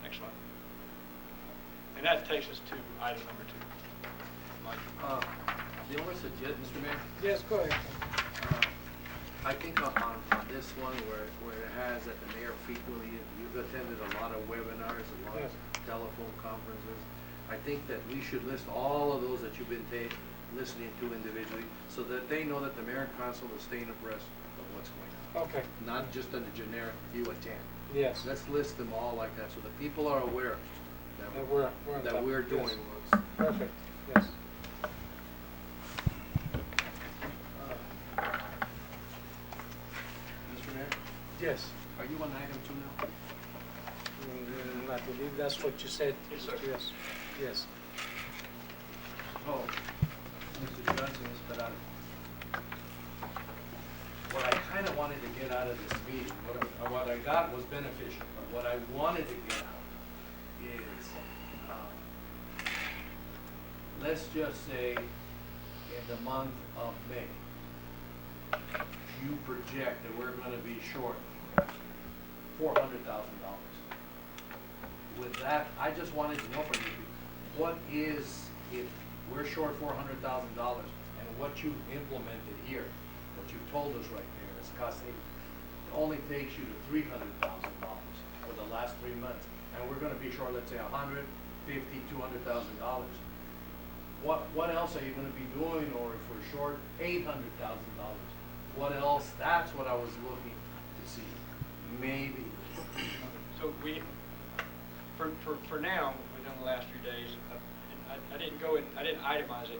S3: Next one. And that takes us to item number 2. Mike.
S2: The only suggestion, Mr. Mayor,
S1: Yes, go ahead.
S2: I think on this one where it has that the mayor frequently, you've attended a lot of webinars, a lot
S1: Yes.
S2: of telephone conferences. I think that we should list all of those that you've been listening to individually, so that they know that the mayor and council is staying abreast of what's going on.
S1: Okay,
S2: Not just on the generic, you attend.
S1: yes.
S2: Let's list them all like that, so that people are aware
S1: That we're on
S2: that
S1: top.
S2: we're doing
S1: Yes.
S2: what's.
S1: Perfect, yes.
S2: Mr. Mayor,
S1: Yes.
S2: are you on item 2 now?
S1: I believe that's what you said.
S3: Yes, sir.
S1: Yes, yes.
S2: Oh, Mr. Johnson, Mr. Peralta. What I kind of wanted to get out of this meeting, what I got was beneficial, but what I wanted to get out is, let's just say in the month of May, you project that we're gonna be short $400,000. With that, I just wanted to know from you, what is, if we're short $400,000 and what you implemented here, what you told us right there is cost savings, it only takes you to $300,000 for the last 3 months, and we're gonna be short, let's say, $150,000, $200,000. What else are you gonna be doing, or if we're short $800,000, what else? That's what I was looking to see. Maybe.
S3: So for now, within the last few days, I didn't go in, I didn't itemize it,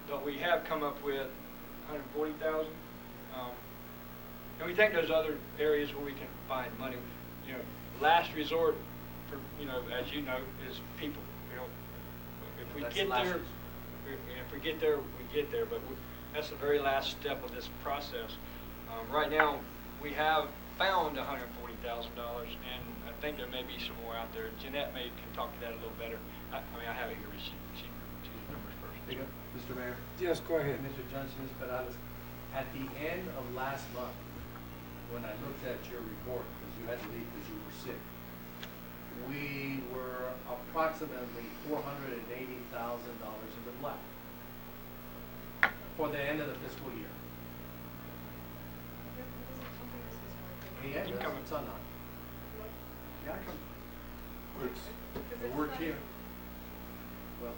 S3: but we have come up with 140,000. And we think there's other areas where we can find money. Last resort for, as you know, is people. If we
S2: That's
S3: get
S2: last
S3: there,
S2: resort.
S3: if we get there, we get there, but that's the very last step of this process. Right now, we have found $140,000, and I think there may be some more out there. Jeanette can talk to that a little better. I have it here. She the numbers first.
S2: Mr. Mayor?
S1: Yes, go ahead.
S2: Mr. Johnson, Ms. Perales, at the end of last month, when I looked at your report, because you had to leave because you were sick, we were approximately $480,000 in the black for the end of the fiscal year. Yeah,
S3: Keep coming.
S2: it's on. Yeah, I come.
S6: It worked here.
S2: Well,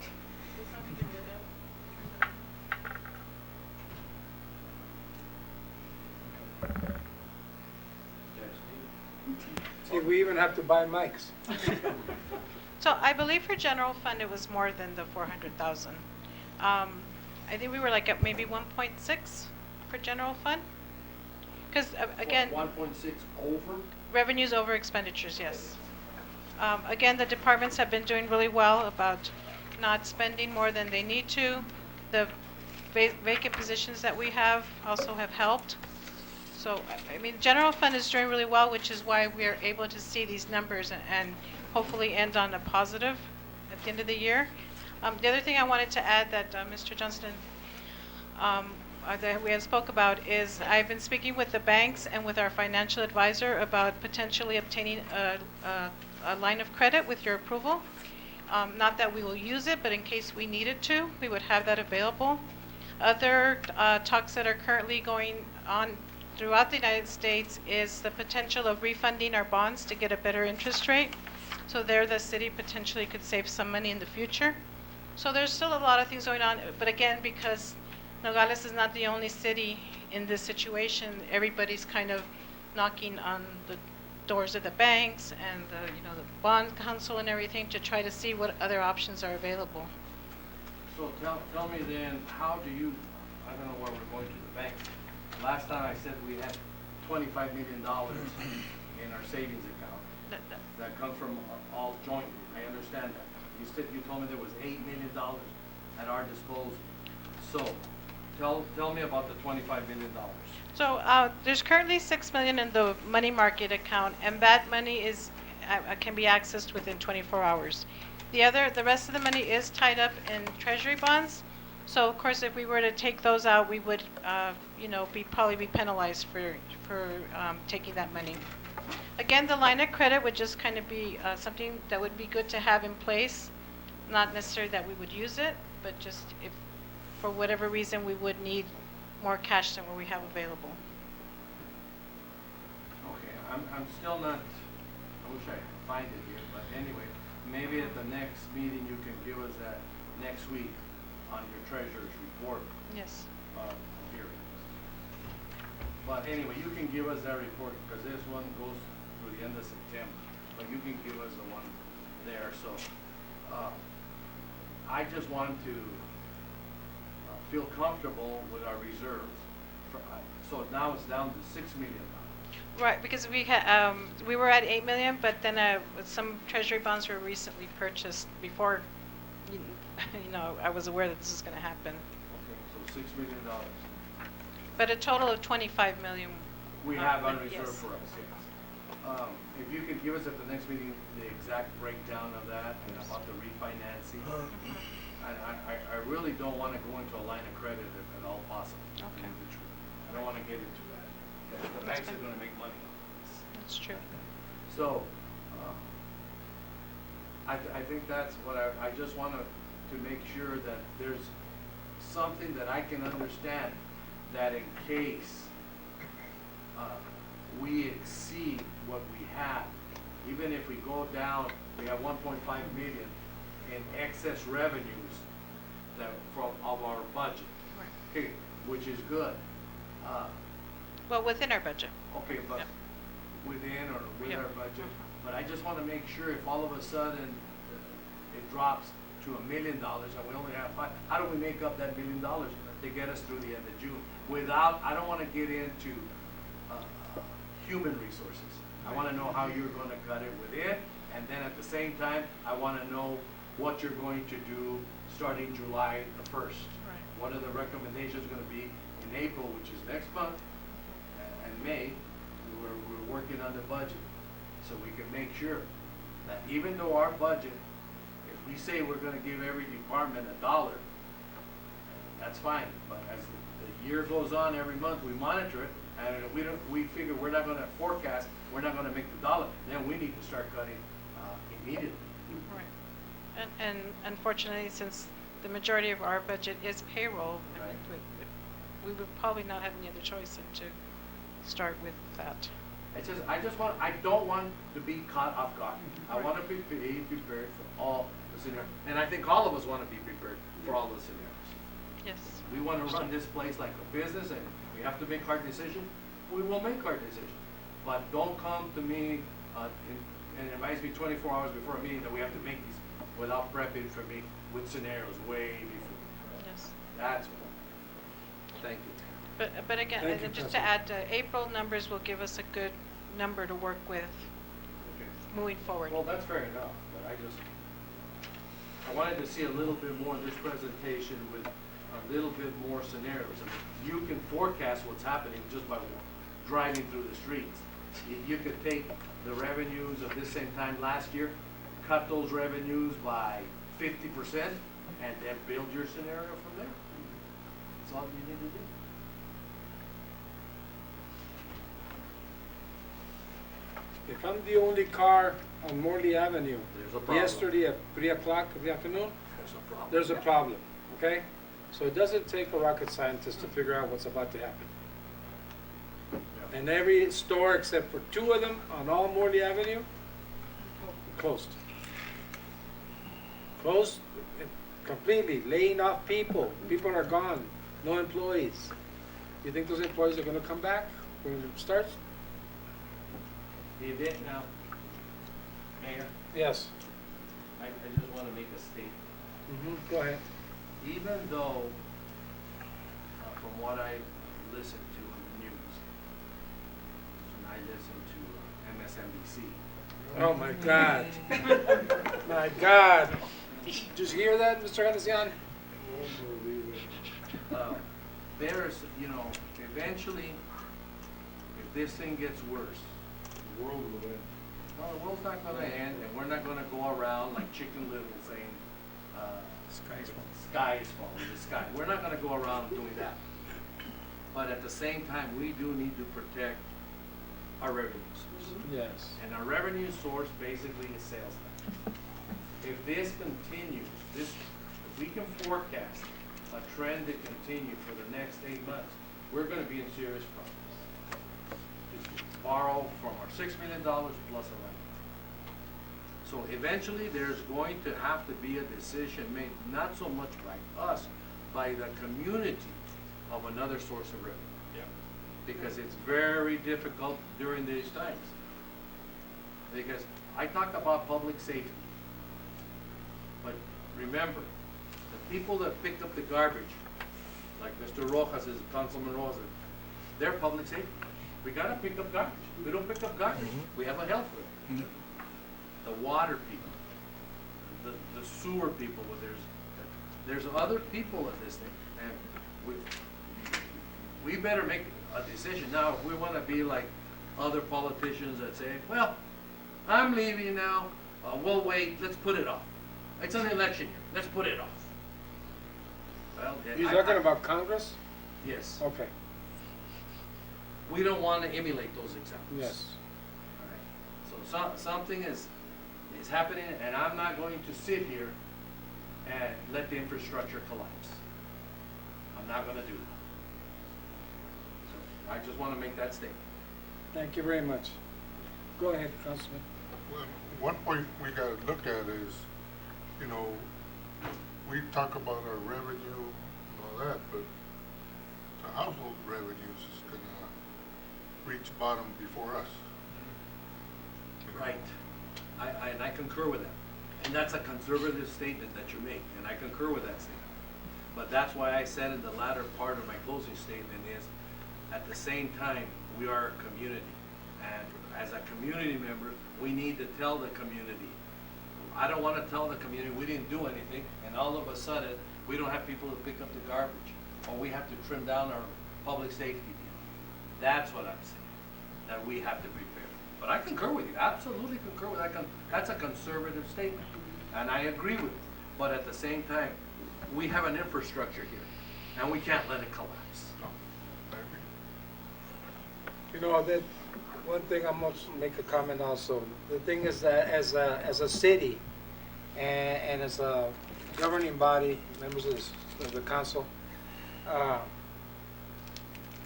S1: See, we even have to buy mics.
S8: So I believe for general fund, it was more than the 400,000. I think we were like at maybe 1.6 for general fund. Because again,
S2: 1.6 over?
S8: revenues over expenditures, yes. Again, the departments have been doing really well about not spending more than they need to. The vacant positions that we have also have helped. So, I mean, general fund is doing really well, which is why we are able to see these numbers and hopefully end on a positive at the end of the year. The other thing I wanted to add that Mr. Johnston that we have spoke about is I've been speaking with the banks and with our financial advisor about potentially obtaining a line of credit with your approval. Not that we will use it, but in case we needed to, we would have that available. Other talks that are currently going on throughout the United States is the potential of refunding our bonds to get a better interest rate. So there the city potentially could save some money in the future. So there's still a lot of things going on, but again, because Nogales is not the only city in this situation, everybody's kind of knocking on the doors of the banks and the, the bond council and everything to try to see what other options are available.
S2: So tell me then, how do you, I don't know where we're going to the bank. Last time I said we had $25 million in our savings account. That comes from all jointly. I understand that. You told me there was $8 million at our disposal. So tell me about the $25 million.
S8: So there's currently $6 million in the money market account, and that money is can be accessed within 24 hours. The rest of the money is tied up in treasury bonds. So of course, if we were to take those out, we would, probably be penalized for taking that money. Again, the line of credit would just kind of be something that would be good to have in place. Not necessarily that we would use it, but just if for whatever reason we would need more cash than what we have available.
S2: Okay, I'm still not, I wish I could find it here, but anyway, maybe at the next meeting you can give us that next week on your treasurer's report.
S8: Yes.
S2: Here. But anyway, you can give us that report because this one goes through the end of September, but you can give us the one there. So I just want to feel comfortable with our reserves. So now it's down to $6 million.
S8: Right, because we were at 8 million, but then some treasury bonds were recently purchased before, I was aware that this is going to happen.
S2: Okay, so $6 million.
S8: But a total of 25 million.
S2: We have unreserved
S8: yes.
S2: for us, yes. If you could give us at the next meeting the exact breakdown of that and about the refinancing. I really don't want to go into a line of credit if at all possible.
S8: Okay.
S2: I don't want to get into that. The banks are going to make money on this.
S8: That's true.
S2: So, I think that's what I just want to make sure that there's something that I can understand that in case we exceed what we have, even if we go down, we have 1.5 million in excess revenues of our budget,
S8: Right.
S2: okay, which is good.
S8: Well, within our budget.
S2: Okay, but
S8: Yep.
S2: within or with
S8: Yep.
S2: our budget, but I just want to make sure if all of a sudden it drops to $1 million and we only have $5 million, how do we make up that $1 million to get us through the end of June? I don't want to get into human resources. I want to know how you're going to cut it within, and then at the same time, I want to know what you're going to do starting July the 1st.
S8: Right.
S2: What are the recommendations going to be in April, which is next month, and May? We're working on the budget, so we can make sure that even though our budget, if we say we're going to give every department $1, that's fine. But as the year goes on, every month we monitor it, and if we figure we're not going to forecast, we're not going to make the $1, then we need to start cutting immediately.
S8: Right. And unfortunately, since the majority of our budget is payroll,
S2: Right.
S8: we would probably not have any other choice than to start with that.
S2: I don't want to be caught off guard. I
S8: Right.
S2: want to be prepared for all the scenarios. And I think all of us want to be prepared for all the scenarios.
S8: Yes.
S2: We want to run this place like a business, and we have to make hard decisions. We will make hard decisions. But don't come to me and advise me 24 hours before a meeting that we have to make these without prepping for me with scenarios way before.
S8: Yes.
S2: That's what. Thank you.
S8: But again,
S1: Thank you,
S8: just to add, April numbers will give us a good number to work with
S2: Okay.
S8: moving forward.
S2: Well, that's fair enough, but I wanted to see a little bit more of this presentation with a little bit more scenarios. I mean, you can forecast what's happening just by driving through the streets. You could take the revenues of this same time last year, cut those revenues by 50%, and then build your scenario from there. It's all you need to do.
S1: If I'm the only car on Morley Avenue,
S2: There's a problem.
S1: yesterday at 3 o'clock in the afternoon,
S2: There's a problem.
S1: there's a problem, okay? So it doesn't take a rocket scientist to figure out what's about to happen. And every store except for 2 of them on all Morley Avenue, closed. Closed completely, laying off people. People are gone, no employees. You think those employees are gonna come back when it starts?
S2: The event now, Mayor,
S1: Yes.
S2: I just wanna make a statement.
S1: Go ahead.
S2: Even though, from what I listen to on the news, and I listen to MSNBC.
S1: Oh, my God. My God. Did you hear that, Mr. Henderson?
S2: There's, eventually, if this thing gets worse,
S9: The world will end.
S2: no, the world's not gonna end, and we're not gonna go around like Chicken Little saying, sky is falling, the sky. We're not gonna go around doing that. But at the same time, we do need to protect our revenue source.
S1: Yes.
S2: And our revenue source basically is sales tax. If this continues, if we can forecast a trend to continue for the next 8 months, we're gonna be in serious problems. Just borrow from our $6 million plus a rent. So eventually, there's going to have to be a decision made, not so much by us, by the community of another source of revenue.
S3: Yeah.
S2: Because it's very difficult during these times. Because I talk about public safety. But remember, the people that pick up the garbage, like Mr. Rojas is, Councilman Rojas, they're public safety. We gotta pick up garbage. We don't pick up garbage, we have a health risk. The water people, the sewer people, there's other people in this thing, and we better make a decision. Now, if we wanna be like other politicians that say, well, I'm leaving now, we'll wait, let's put it off. It's an election year, let's put it off. Well,
S1: You're talking about Congress?
S2: Yes,
S1: Okay,
S2: we don't wanna emulate those examples.
S1: yes.
S2: All right. So something is happening, and I'm not going to sit here and let the infrastructure collapse. I'm not gonna do that. So I just wanna make that statement.
S1: Thank you very much. Go ahead, Councilman.
S6: Well, one point we gotta look at is, we talk about our revenue and all that, but the household revenues is gonna reach bottom before us.
S2: Right. And I concur with that. And that's a conservative statement that you make, and I concur with that statement. But that's why I said in the latter part of my closing statement is, at the same time, we are a community. And as a community member, we need to tell the community. I don't want to tell the community we didn't do anything, and all of a sudden, we don't have people to pick up the garbage, or we have to trim down our public safety deal. That's what I'm saying, that we have to prepare. But I concur with you, absolutely concur with that. That's a conservative statement, and I agree with it. But at the same time, we have an infrastructure here, and we can't let it collapse.
S1: That one thing I'm gonna make a comment also. The thing is that as a city and as a governing body, members of the council,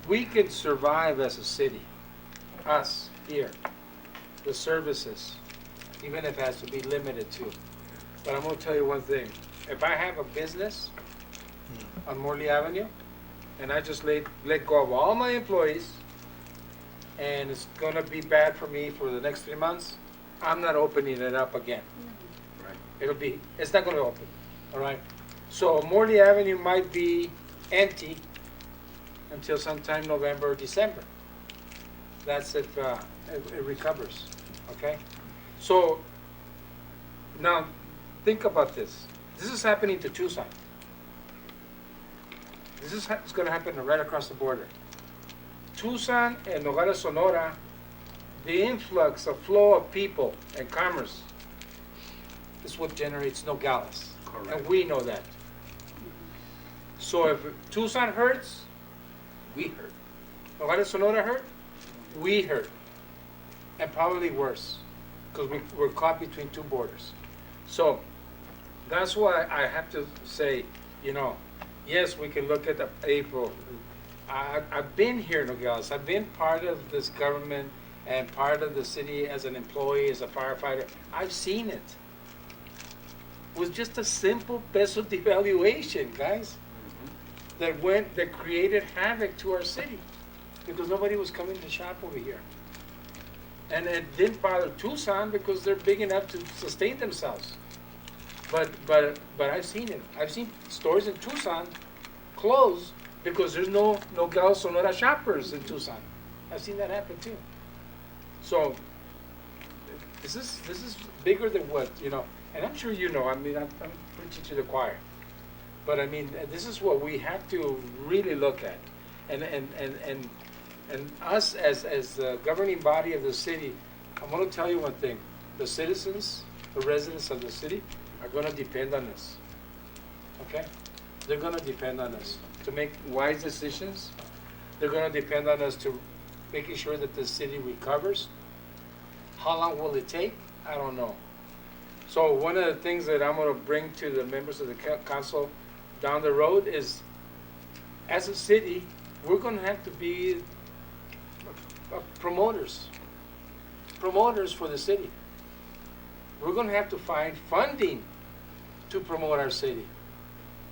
S1: we can survive as a city, us here, the services, even if it has to be limited to. But I'm gonna tell you one thing. If I have a business on Morley Avenue and I just let go of all my employees, and it's gonna be bad for me for the next 3 months, I'm not opening it up again.
S2: Right.
S1: It's not gonna open, all right? So Morley Avenue might be empty until sometime November or December. That's if it recovers, okay? So now think about this. This is happening to Tucson. This is it's gonna happen right across the border. Tucson and Nogales, Sonora, the influx of flow of people and commerce is what generates Nogales.
S2: Correct.
S1: And we know that. So if Tucson hurts, we hurt. Nogales, Sonora hurt, we hurt. And probably worse, because we're caught between two borders. So that's why I have to say, you know, yes, we can look at April. I've been here in Nogales. I've been part of this government and part of the city as an employee, as a firefighter. I've seen it. It was just a simple peso devaluation, guys, that created havoc to our city because nobody was coming to shop over here. And it didn't bother Tucson because they're big enough to sustain themselves. But I've seen it. I've seen stores in Tucson close because there's no Nogales, Sonora shoppers in Tucson. I've seen that happen too. So this is bigger than what, you know, and I'm sure you know, I mean, I'm preaching to the choir. But I mean, this is what we have to really look at. And us as the governing body of the city, I'm gonna tell you one thing. The citizens, the residents of the city are gonna depend on us. Okay? They're gonna depend on us to make wise decisions. They're gonna depend on us to making sure that the city recovers. How long will it take? I don't know. So one of the things that I'm gonna bring to the members of the council down the road is, as a city, we're gonna have to be promoters for the city. We're gonna have to find funding to promote our city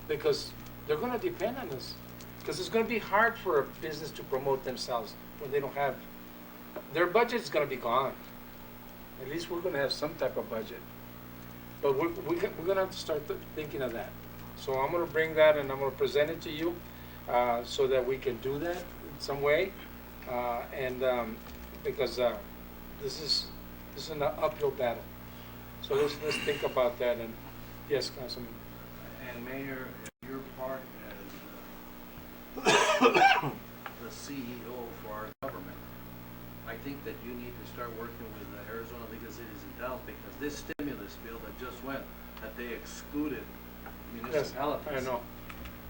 S1: because they're gonna depend on us. Because it's gonna be hard for a business to promote themselves when they don't have, their budget's gonna be gone. At least we're gonna have some type of budget. But we're gonna have to start thinking of that. So I'm gonna bring that and I'm gonna present it to you so that we can do that in some way. Because this is an uphill battle. So let's think about that. And yes, Councilman.
S2: And Mayor, your part as the CEO for our government, I think that you need to start working with the Arizona League of Cities and Towns because this stimulus bill that just went, that they excluded municipalities.
S1: Yes, I know.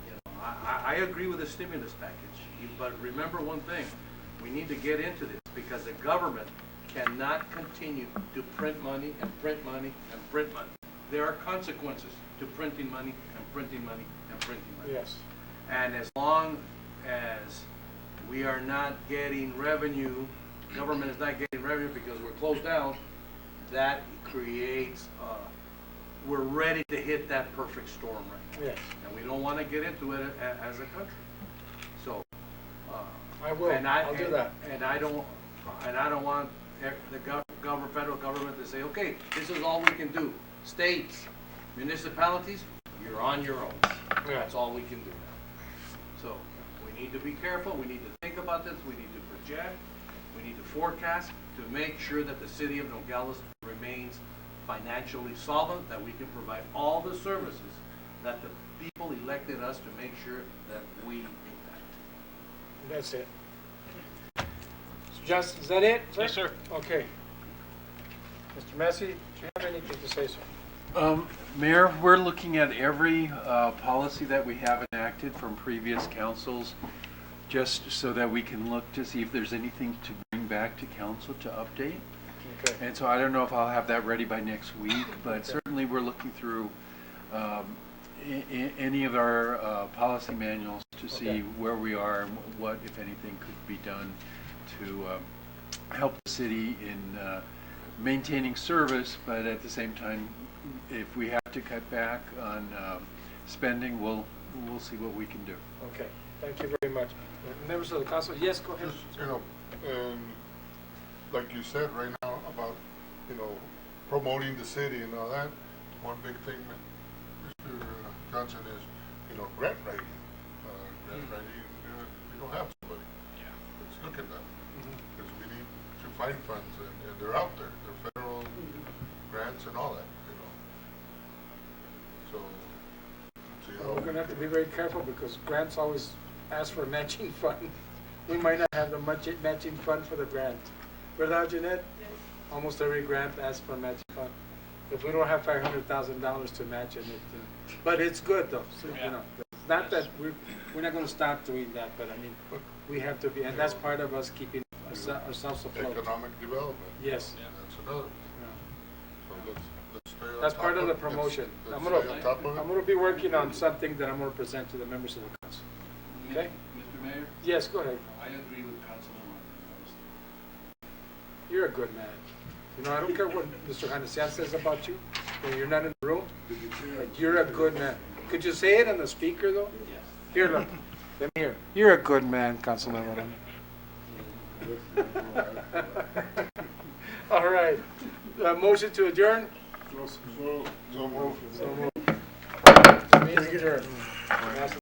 S2: You know, I agree with the stimulus package, but remember one thing, we need to get into this because the government cannot continue to print money and print money and print money. There are consequences to printing money and printing money and printing money.
S1: Yes.
S2: And as long as we are not getting revenue, government is not getting revenue because we're closed down, that creates, we're ready to hit that perfect storm right now.
S1: Yes.
S2: And we don't want to get into it as a country. So,
S1: I will. I'll do that.
S2: And I don't want the federal government to say, okay, this is all we can do. States, municipalities, you're on your own.
S1: Yeah.
S2: That's all we can do now. So we need to be careful. We need to think about this. We need to project. We need to forecast to make sure that the city of Nogales remains financially solvent, that we can provide all the services that the people elected us to make sure that we impact.
S1: That's it. Just, is that it, sir?
S3: Yes, sir.
S1: Okay. Mr. Massey, do you have anything to say, sir?
S10: Mayor, we're looking at every policy that we have enacted from previous councils, just so that we can look to see if there's anything to bring back to council to update.
S1: Okay.
S10: And so I don't know if I'll have that ready by next week, but certainly we're looking through any of our policy manuals to see where we are and what, if anything, could be done to help the city in maintaining service, but at the same time, if we have to cut back on spending, we'll see what we can do.
S1: Okay. Thank you very much. Members of the council, yes, go ahead.
S6: Just, you know, and like you said right now about, you know, promoting the city and all that, one big thing that Mr. Johnson is, you know, grant writing. Grant writing, we don't have somebody.
S3: Yeah.
S6: Let's look at that. Because we need to find funds and they're out there. They're federal grants and all that, you know. So, see how
S1: We're gonna have to be very careful because grants always ask for a matching fund. We might not have the matching fund for the grant. Without Jeanette, almost every grant asks for a matching fund. If we don't have $500,000 to match it, but it's good though. So, you know, not that we're not gonna stop doing that, but I mean, we have to be, and that's part of us keeping ourselves afloat.
S6: Economic development.
S1: Yes.
S6: That's another.
S1: Yeah.
S6: So let's stay on
S1: That's
S6: top
S1: part of the
S6: it.
S1: promotion.
S6: Let's
S1: I'm
S6: stay on top of it.
S1: gonna be working on something that I'm gonna present to the members of the council. Okay?
S2: Mr. Mayor,
S1: Yes, go ahead.
S2: I agree with Councilman Martinez.
S1: You're a good man. You know, I don't care what Mr. Hanesian says about you, when you're not in the room, but you're a good man. Could you say it on the speaker, though?
S2: Yes.
S1: Here, look. Let me hear. You're a good man, Councilman Moreno. All right. Motion to adjourn?
S6: So move.
S1: So moved. Meeting adjourned.